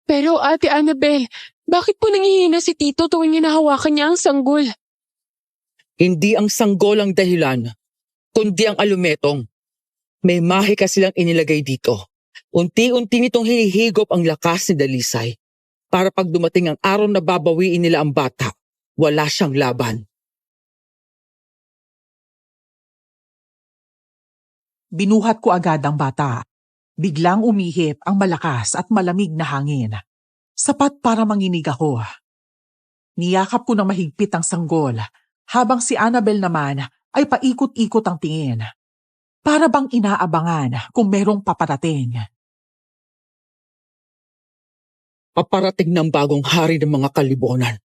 A: Pero Ate Annabel, bakit po nangihina si Tito tuwing hinahawakan niya ang sanggol?
D: Hindi ang sanggol ang dahilan, kundi ang alumetong. May mahika silang inilagay dito. Unti-unti nitong hinihigop ang lakas ni Dalisay para pag dumating ang araw na babawiin nila ang bata, wala siyang laban.
C: Binuhat ko agad ang bata. Biglang umihip ang malakas at malamig na hangin. Sapat para manginig ako. Niyakap ko ng mahigpit ang sanggol, habang si Annabel naman ay paikot-ikot ang tingin. Para bang inaabangan kung merong paparating.
D: Paparating ng bagong hari ng mga kalibonan.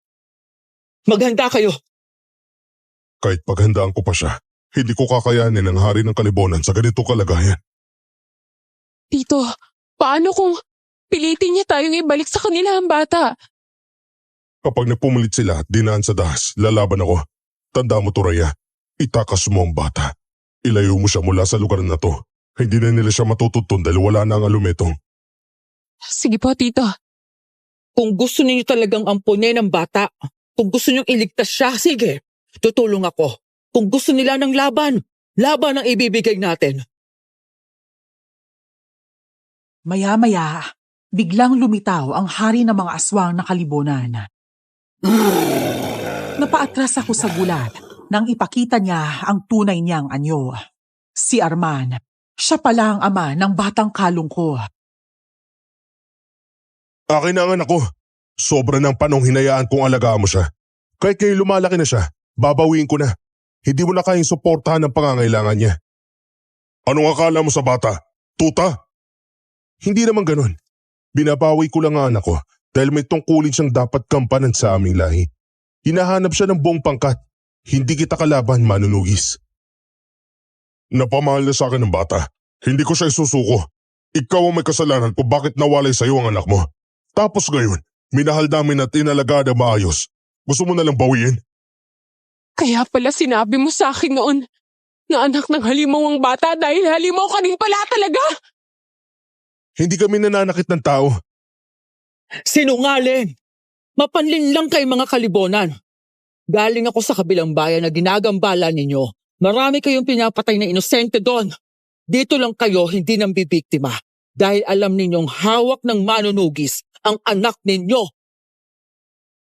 D: Maghanda kayo!
B: Kahit paghandaan ko pa siya, hindi ko kakayanin ang hari ng kalibonan sa ganitong kalagayan.
A: Tito, paano kung pilitin niya tayong ibalik sa kanila ang bata?
B: Kapag nagpumalit sila at dinaan sa dahas, lalaban ako. Tanda mo to, Rhea. Itakas mo ang bata. Ilayo mo siya mula sa lugar na to. Hindi na nila siya matututun dahil wala na ang alumetong.
A: Sige po, Tito.
D: Kung gusto niyo talagang ampunin ang bata, kung gusto niyong iligtas siya, sige, tutulong ako. Kung gusto nila ng laban, laban ang ibibigay natin.
C: Maya-maya, biglang lumitaw ang hari ng mga aswang na kalibunan. Napaatras ako sa gulat nang ipakita niya ang tunay niyang anyo. Si Arman, siya pala ang ama ng batang kalong ko.
B: Akin na ang anak ko. Sobra ng panong hinayaan kong alagaan mo siya. Kahit kayo lumalaki na siya, babawiin ko na. Hindi mo na kayang suportahan ang pangangailangan niya. Anong akala mo sa bata? Tuta? Hindi naman ganun. Binabawi ko lang ang anak ko dahil may tungkulin siyang dapat kampanan sa aming lahi. Hinahanap siya ng buong pangkat. Hindi kita kalaban, manunugis. Napamahal na sa akin ng bata. Hindi ko siya isusuko. Ikaw ang may kasalanan kung bakit nawalay sa iyo ang anak mo. Tapos ngayon, minahal namin at inalagaan na maayos. Gusto mo nalang bawiin?
A: Kaya pala sinabi mo sa akin noon na anak ng halimaw ang bata dahil halimaw ka rin pala talaga.
B: Hindi kami nananakit ng tao.
D: Sinungaling! Mapanlin lang kay mga kalibonan. Galing ako sa kabilang bayan na ginagambala ninyo. Marami kayong pinapatay na inosente doon. Dito lang kayo hindi nang bibiktima dahil alam ninyong hawak ng manunugis ang anak ninyo.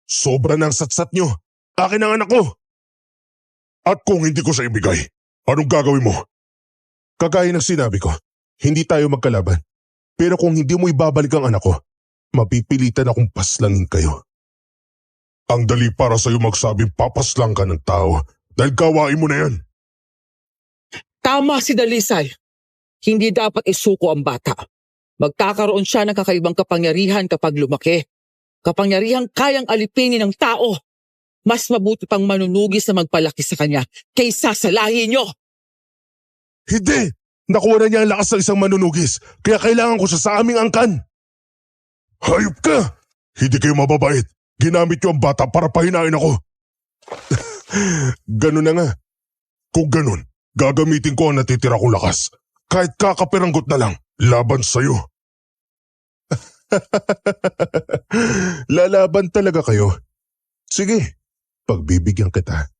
B: Sobra ng satsat nyo. Akin ang anak ko. At kung hindi ko siya ibigay, anong gagawin mo? Kagaya ng sinabi ko, hindi tayo magkalaban. Pero kung hindi mo ibabalik ang anak ko, mapipilitan akong paslangin kayo. Ang dali para sa'yo magsabing papaslang ka ng tao dahil gawain mo na yan.
D: Tama si Dalisay. Hindi dapat isuko ang bata. Magkakaroon siya ng kakaibang kapangyarihan kapag lumaki. Kapangyarihang kayang alipinin ng tao. Mas mabuti pang manunugis na magpalaki sa kanya kaysa sa lahi nyo.
B: Hindi! Nakuha na niya ang lakas ng isang manunugis, kaya kailangan ko siya sa aming angkan. Hayop ka! Hindi kayo mababait. Ginamit niyo ang bata para pahinain ako. Ganun na nga. Kung ganun, gagamitin ko ang natitira kong lakas. Kahit kakapiranggot na lang, laban sa'yo. Lalaban talaga kayo. Sige, pagbibigyan kita.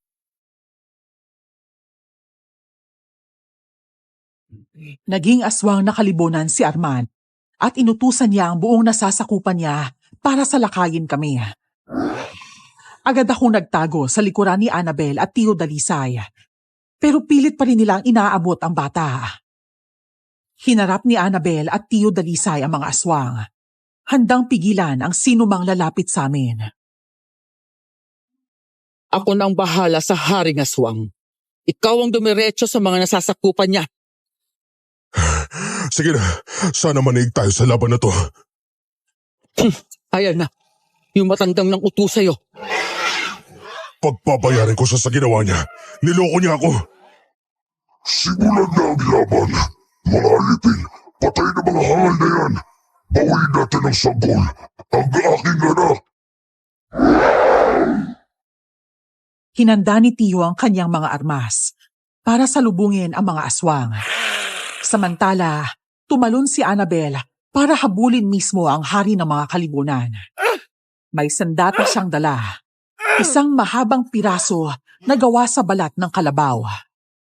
C: Naging aswang na kalibunan si Arman at inutusan niya ang buong nasasakupan niya para salakayin kami. Agad akong nagtago sa likuran ni Annabel at Tio Dalisay, pero pilit pa rin nilang inaabot ang bata. Hinarap ni Annabel at Tio Dalisay ang mga aswang, handang pigilan ang sinumang lalapit sa amin.
D: Ako nang bahala sa haring aswang. Ikaw ang dumiretso sa mga nasasakupan niya.
B: Sige na, sana manig tayo sa laban na to.
D: Ayan na, yung matandang ng uto sa'yo.
B: Pagpapayarin ko siya sa ginawa niya. Niloko niya ako. Simulan na ang laban. Mga alipin, patay na mga hangal na yan. Bawiin natin ang sanggol. Ang aking anak.
C: Hinanda ni Tio ang kanyang mga armas para salubungin ang mga aswang. Samantala, tumalon si Annabel para habulin mismo ang hari ng mga kalibunan. May sandata siyang dala, isang mahabang piraso na gawa sa balat ng kalabaw.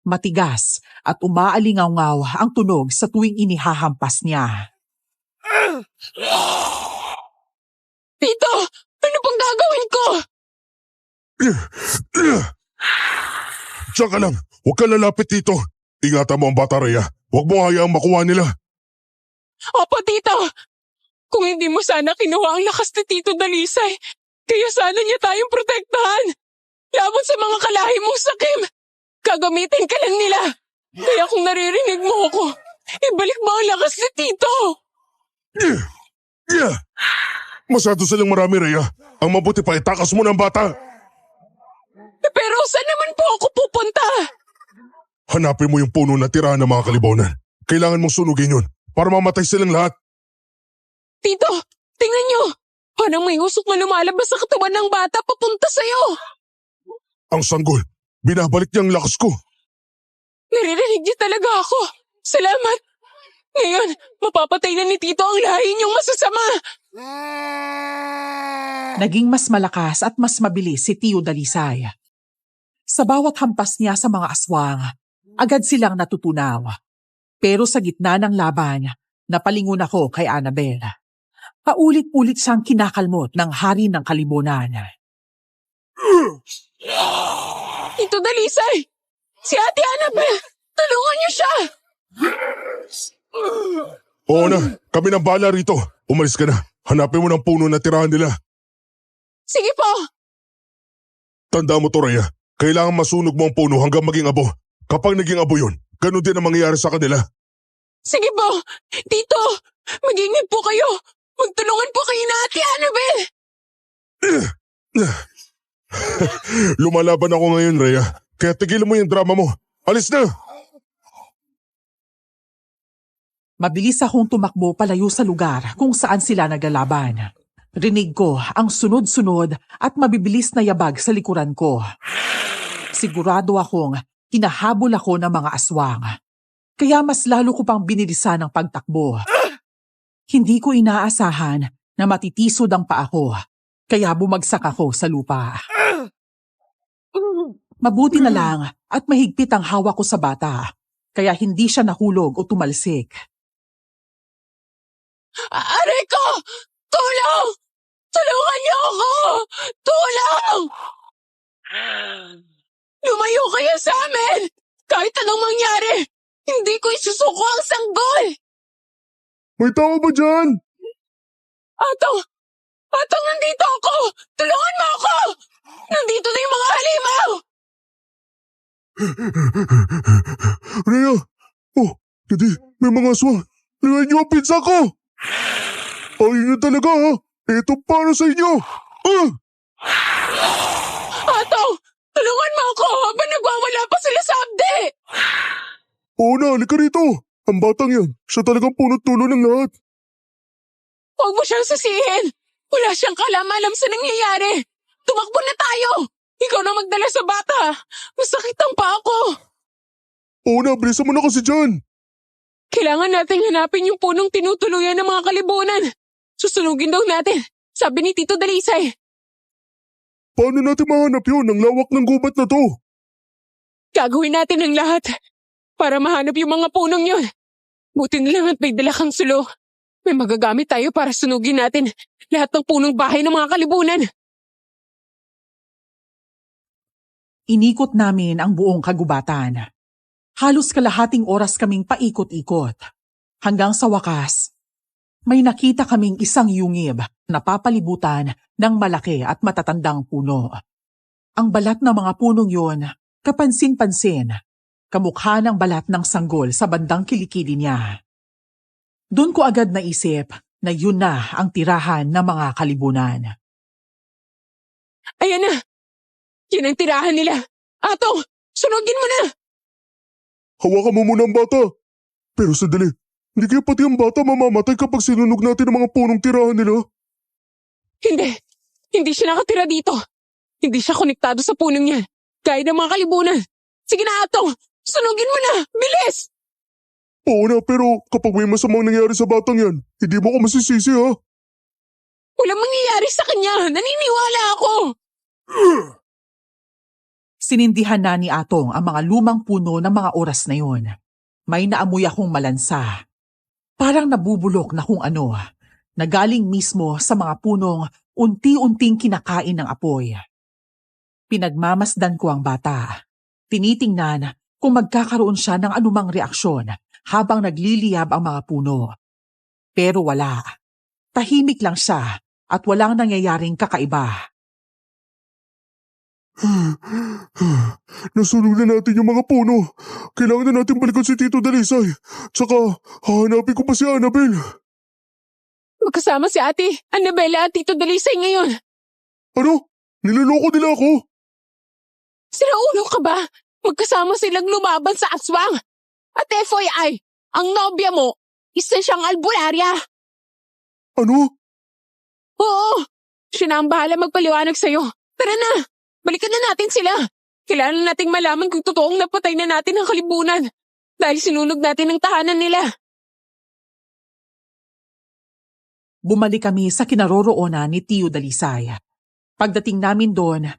C: Matigas at umaalingaw-ngaw ang tunog sa tuwing inihahampas niya.
A: Tito, ano pang gagawin ko?
B: Diyan ka lang. Huwag ka lalapit dito. Ingatan mo ang bata, Rhea. Huwag mo hayaang makuha nila.
A: Opo, Tito. Kung hindi mo sana kinuha ang lakas ni Tito Dalisay, kaya sana niya tayong protektahan. Laban sa mga kalahi mong sakim. Gagamitin ka lang nila. Kaya kung naririnig mo ako, ibalik mo ang lakas ni Tito.
B: Masyado silang marami, Rhea. Ang mabuti pa, itakas mo ng bata.
A: Pero saan naman po ako pupunta?
B: Hanapin mo yung puno na tirahan ng mga kalibonan. Kailangan mong sunugin yun para mamatay silang lahat.
A: Tito, tingnan niyo. Parang may usok na lumalabas sa katawan ng bata papunta sa'yo.
B: Ang sanggol, binabalik niya ang lakas ko.
A: Naririnig niyo talaga ako. Salamat. Ngayon, mapapatay na ni Tito ang lahi niyong masasama.
C: Naging mas malakas at mas mabilis si Tio Dalisay. Sa bawat hampas niya sa mga aswang, agad silang natutunaw. Pero sa gitna ng laban, napalingon ako kay Annabel. Paulit-ulit siyang kinakalmot ng hari ng kalibunan.
A: Tito Dalisay! Si Ate Annabel! Tulungan niyo siya!
B: Oo na, kami nang bahala rito. Umalis ka na. Hanapin mo ng puno na tirahan nila.
A: Sige po!
B: Tanda mo to, Rhea. Kailangan masunog mo ang puno hanggang maging abo. Kapag naging abo yun, ganun din ang mangyayari sa kanila.
A: Sige po! Tito! Mag-ingat po kayo! Magtulungan po kayo na Ate Annabel!
B: Lumalaban ako ngayon, Rhea. Kaya tigilan mo yung drama mo. Alis na!
C: Mabilis akong tumakbo palayo sa lugar kung saan sila naglalaban. Rinig ko ang sunod-sunod at mabibilis na yabag sa likuran ko. Sigurado akong hinahabol ako ng mga aswang. Kaya mas lalo ko pang binilisan ang pagtakbo. Hindi ko inaasahan na matitisod ang paa ko, kaya bumagsak ako sa lupa. Mabuti na lang at mahigpit ang hawak ko sa bata, kaya hindi siya nahulog o tumalsik.
A: Aray ko! Tulong! Tulungan niyo ako! Tulong! Lumayo kayo sa amin! Kahit anong mangyari, hindi ko isusuko ang sanggol!
B: May tao ba dyan?
A: Atong! Atong, nandito ako! Tulungan mo ako! Nandito na yung mga halimaw!
B: Rhea! Oh, hindi. May mga aswang. Luhain niyo ang pizza ko! Ayun nyo talaga, ha? Ito para sa inyo! Ah!
A: Atong! Tulungan mo ako habang nagwawala pa sila sa abdi!
B: Oo na, halika rito. Ang batang yan, siya talagang punot tulo ng lahat.
A: Huwag mo siyang sisihin! Wala siyang kalam-alam sa nangyayari! Tumakbo na tayo! Ikaw na magdala sa bata! Masakit ang paa ko!
B: Oo na, bilisan mo na kasi dyan.
A: Kailangan nating hanapin yung punong tinutuluyan ng mga kalibunan. Susunugin daw natin, sabi ni Tito Dalisay.
B: Paano natin mahanap yun? Ang lawak ng gubat na to.
A: Gagawin natin ang lahat para mahanap yung mga punong yun. Buti na lang at may dala kang sulo. May magagamit tayo para sunugin natin lahat ng punong bahay ng mga kalibunan.
C: Inikot namin ang buong kagubatan. Halos kalahating oras kaming paikot-ikot. Hanggang sa wakas, may nakita kaming isang yungib na papalibutan ng malaki at matatandang puno. Ang balat ng mga punong yun, kapansin-pansin, kamukha ng balat ng sanggol sa bandang kilikili niya. Doon ko agad naisip na yun na ang tirahan ng mga kalibunan.
A: Ayan na! Yan ang tirahan nila. Atong, sunugin mo na!
B: Hawakan mo muna ang bata. Pero sandali, hindi kaya pati ang bata mamamatay kapag sinunog natin ang mga punong tirahan nila?
A: Hindi. Hindi siya nakatira dito. Hindi siya konektado sa punong yan. Gaya ng mga kalibunan. Sige na, Atong! Sunugin mo na! Bilis!
B: Oo na, pero kapag may masamang nangyari sa batang yan, hindi mo ko masisisi, ha?
A: Walang mangyayari sa kanya. Naniniwala ako.
C: Sinindihan na ni Atong ang mga lumang puno ng mga oras na yun. May naamoy akong malansa. Parang nabubulok na kung ano, na galing mismo sa mga punong unti-unting kinakain ng apoy. Pinagmamasdan ko ang bata. Tinitingnan kung magkakaroon siya ng anumang reaksyon habang nagliliyab ang mga puno. Pero wala. Tahimik lang siya at walang nangyayaring kakaiba.
B: Nasunog na natin yung mga puno. Kailangan na natin balikan si Tito Dalisay. Tsaka, hahanapin ko pa si Annabel.
A: Magkasama si Ate Annabella at Tito Dalisay ngayon.
B: Ano? Niloloko nila ako?
A: Siraulo ka ba? Magkasama silang lumaban sa aswang. At FYI, ang nobya mo, isa siyang albularya.
B: Ano?
A: Oo, siya na ang bahala magpaliwanag sa'yo. Tara na, balikan na natin sila. Kailangan nating malaman kung totoong napatay na natin ang kalibunan dahil sinunog natin ang tahanan nila.
C: Bumalik kami sa kinaroroonan ni Tio Dalisay. Pagdating namin doon,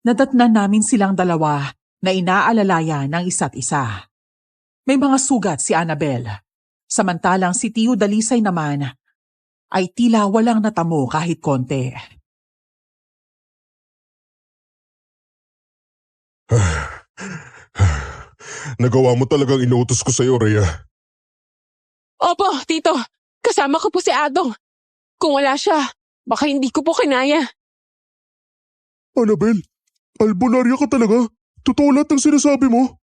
C: Nadatnan namin silang dalawa na inaalalayan ng isa't isa. May mga sugat si Annabel, samantalang si Tio Dalisay naman ay tila walang natamo kahit konti.
B: Nagawa mo talagang inuutos ko sa'yo, Rhea.
A: Opo, Tito. Kasama ko po si Adong. Kung wala siya, baka hindi ko po kinaya.
B: Annabel, albularya ka talaga? Totoo lahat ang sinasabi mo?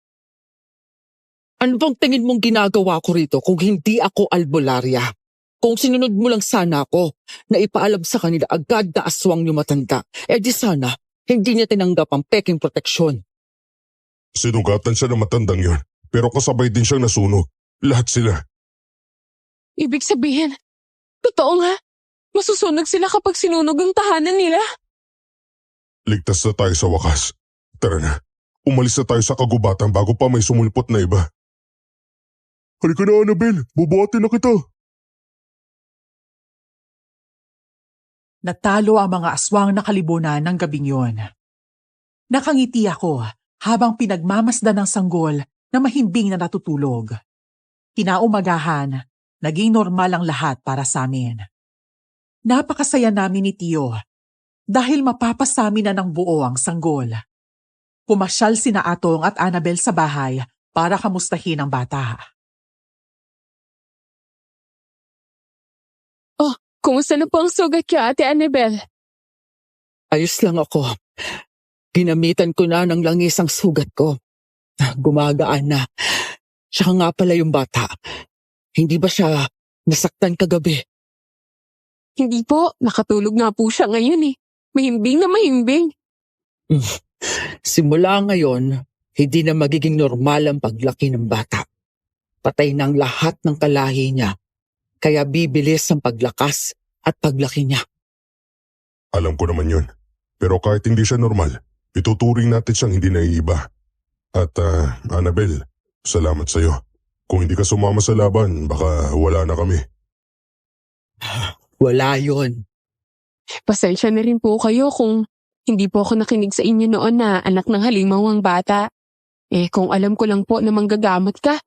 D: Ano bang tingin mong ginagawa ko rito kung hindi ako albularya? Kung sinunod mo lang sana ako na ipaalam sa kanila agad na aswang yung matanda, di sana hindi niya tinanggap ang peking proteksyon.
B: Sinugatan siya ng matandang yon, pero kasabay din siyang nasunog. Lahat sila.
A: Ibig sabihin, totoo nga, masusunog sila kapag sinunog ang tahanan nila.
B: Ligtas na tayo sa wakas. Tara na, umalis na tayo sa kagubatan bago pa may sumulpot na iba. Halika na, Annabel. Bubuhatin na kita.
C: Natalo ang mga aswang na kalibunan ng gabing yon. Nakangiti ako habang pinagmamasdan ng sanggol na mahimbing na natutulog. Kinaumagahan, naging normal ang lahat para sa amin. Napakasaya namin ni Tio dahil mapapasamin na ng buo ang sanggol. Pumasyal sina Atong at Annabel sa bahay para kamustahin ang bata.
A: Kumusta na po ang sugat niyo, Ate Annabel?
D: Ayos lang ako. Ginamitan ko na ng langis ang sugat ko. Gumagaan na. Siya nga pala yung bata. Hindi ba siya nasaktan kagabi?
A: Hindi po, nakatulog nga po siya ngayon eh. Mahimbing na mahimbing.
D: Simula ngayon, hindi na magiging normal ang paglaki ng bata. Patay ng lahat ng kalahi niya. Kaya bibilis ang paglakas at paglaki niya.
B: Alam ko naman yun. Pero kahit hindi siya normal, ituturing natin siyang hindi naiiba. At Annabel, salamat sa'yo. Kung hindi ka sumama sa laban, baka wala na kami.
D: Wala yon.
A: Pasensya na rin po kayo kung hindi po ako nakinig sa inyo noon na anak ng halimaw ang bata. Kung alam ko lang po na manggagamot ka,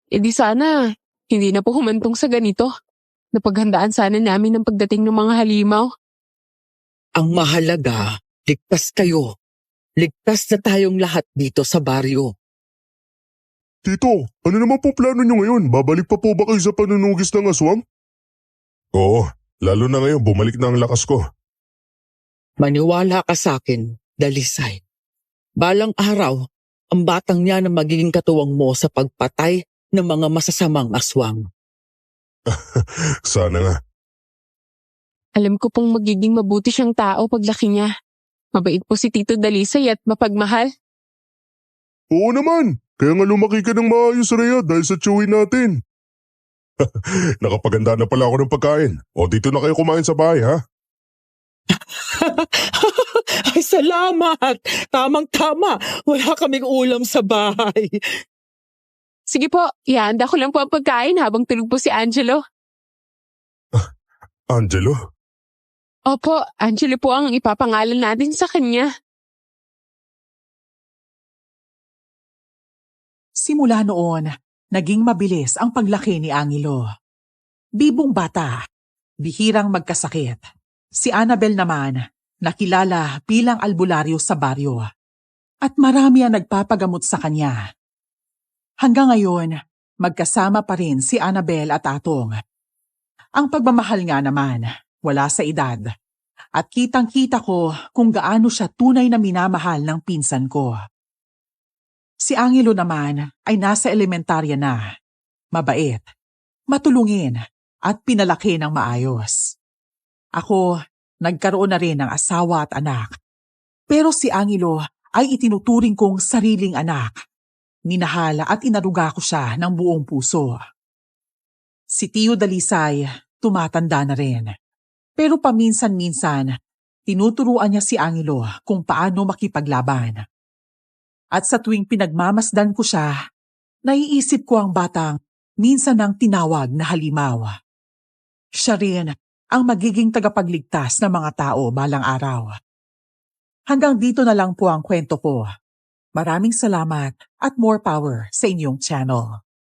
A: di sana hindi na po humantong sa ganito. Napaghandaan sana namin ang pagdating ng mga halimaw.
D: Ang mahalaga, ligtas kayo. Ligtas na tayong lahat dito sa baryo.
B: Tito, ano naman po plano niyo ngayon? Babalik pa po ba kayo sa panunugis ng aswang? Oo, lalo na ngayon bumalik na ang lakas ko.
D: Maniwala ka sa akin, Dalisay. Balang araw, ang batang niya na magiging katuwang mo sa pagpatay ng mga masasamang aswang.
B: Sana nga.
A: Alam ko pong magiging mabuti siyang tao paglaki niya. Mabait po si Tito Dalisay at mapagmahal.
B: Oo naman, kaya nga lumaki ka ng maayos, Rhea, dahil sa chewin natin. Nakapaganda na pala ako ng pagkain. O dito na kayo kumain sa bahay, ha?
D: Ay, salamat! Tamang-tama, wala kaming ulam sa bahay.
A: Sige po, ihanda ko lang po ang pagkain habang tulog po si Angelo.
B: Angelo?
A: Opo, Angelo po ang ipapangalan natin sa kanya.
C: Simula noon, naging mabilis ang paglaki ni Angelo. Bibong bata, bihirang magkasakit. Si Annabel naman, nakilala bilang albularyo sa baryo. At marami ang nagpapagamot sa kanya. Hanggang ngayon, magkasama pa rin si Annabel at Atong. Ang pagmamahal nga naman, wala sa edad. At kitang-kita ko kung gaano siya tunay na minamahal ng pinsan ko. Si Angelo naman ay nasa elementarya na. Mabait, matulungin at pinalaki ng maayos. Ako, nagkaroon na rin ng asawa at anak. Pero si Angelo ay itinuturing kong sariling anak. Minahala at inaruga ko siya ng buong puso. Si Tio Dalisay, tumatanda na rin. Pero paminsan-minsan, tinuturuan niya si Angelo kung paano makipaglaban. At sa tuwing pinagmamasdan ko siya, naiisip ko ang batang minsan nang tinawag na halimaw. Siya rin ang magiging tagapagligtas ng mga tao balang araw. Hanggang dito na lang po ang kwento ko. Maraming salamat at more power sa inyong channel.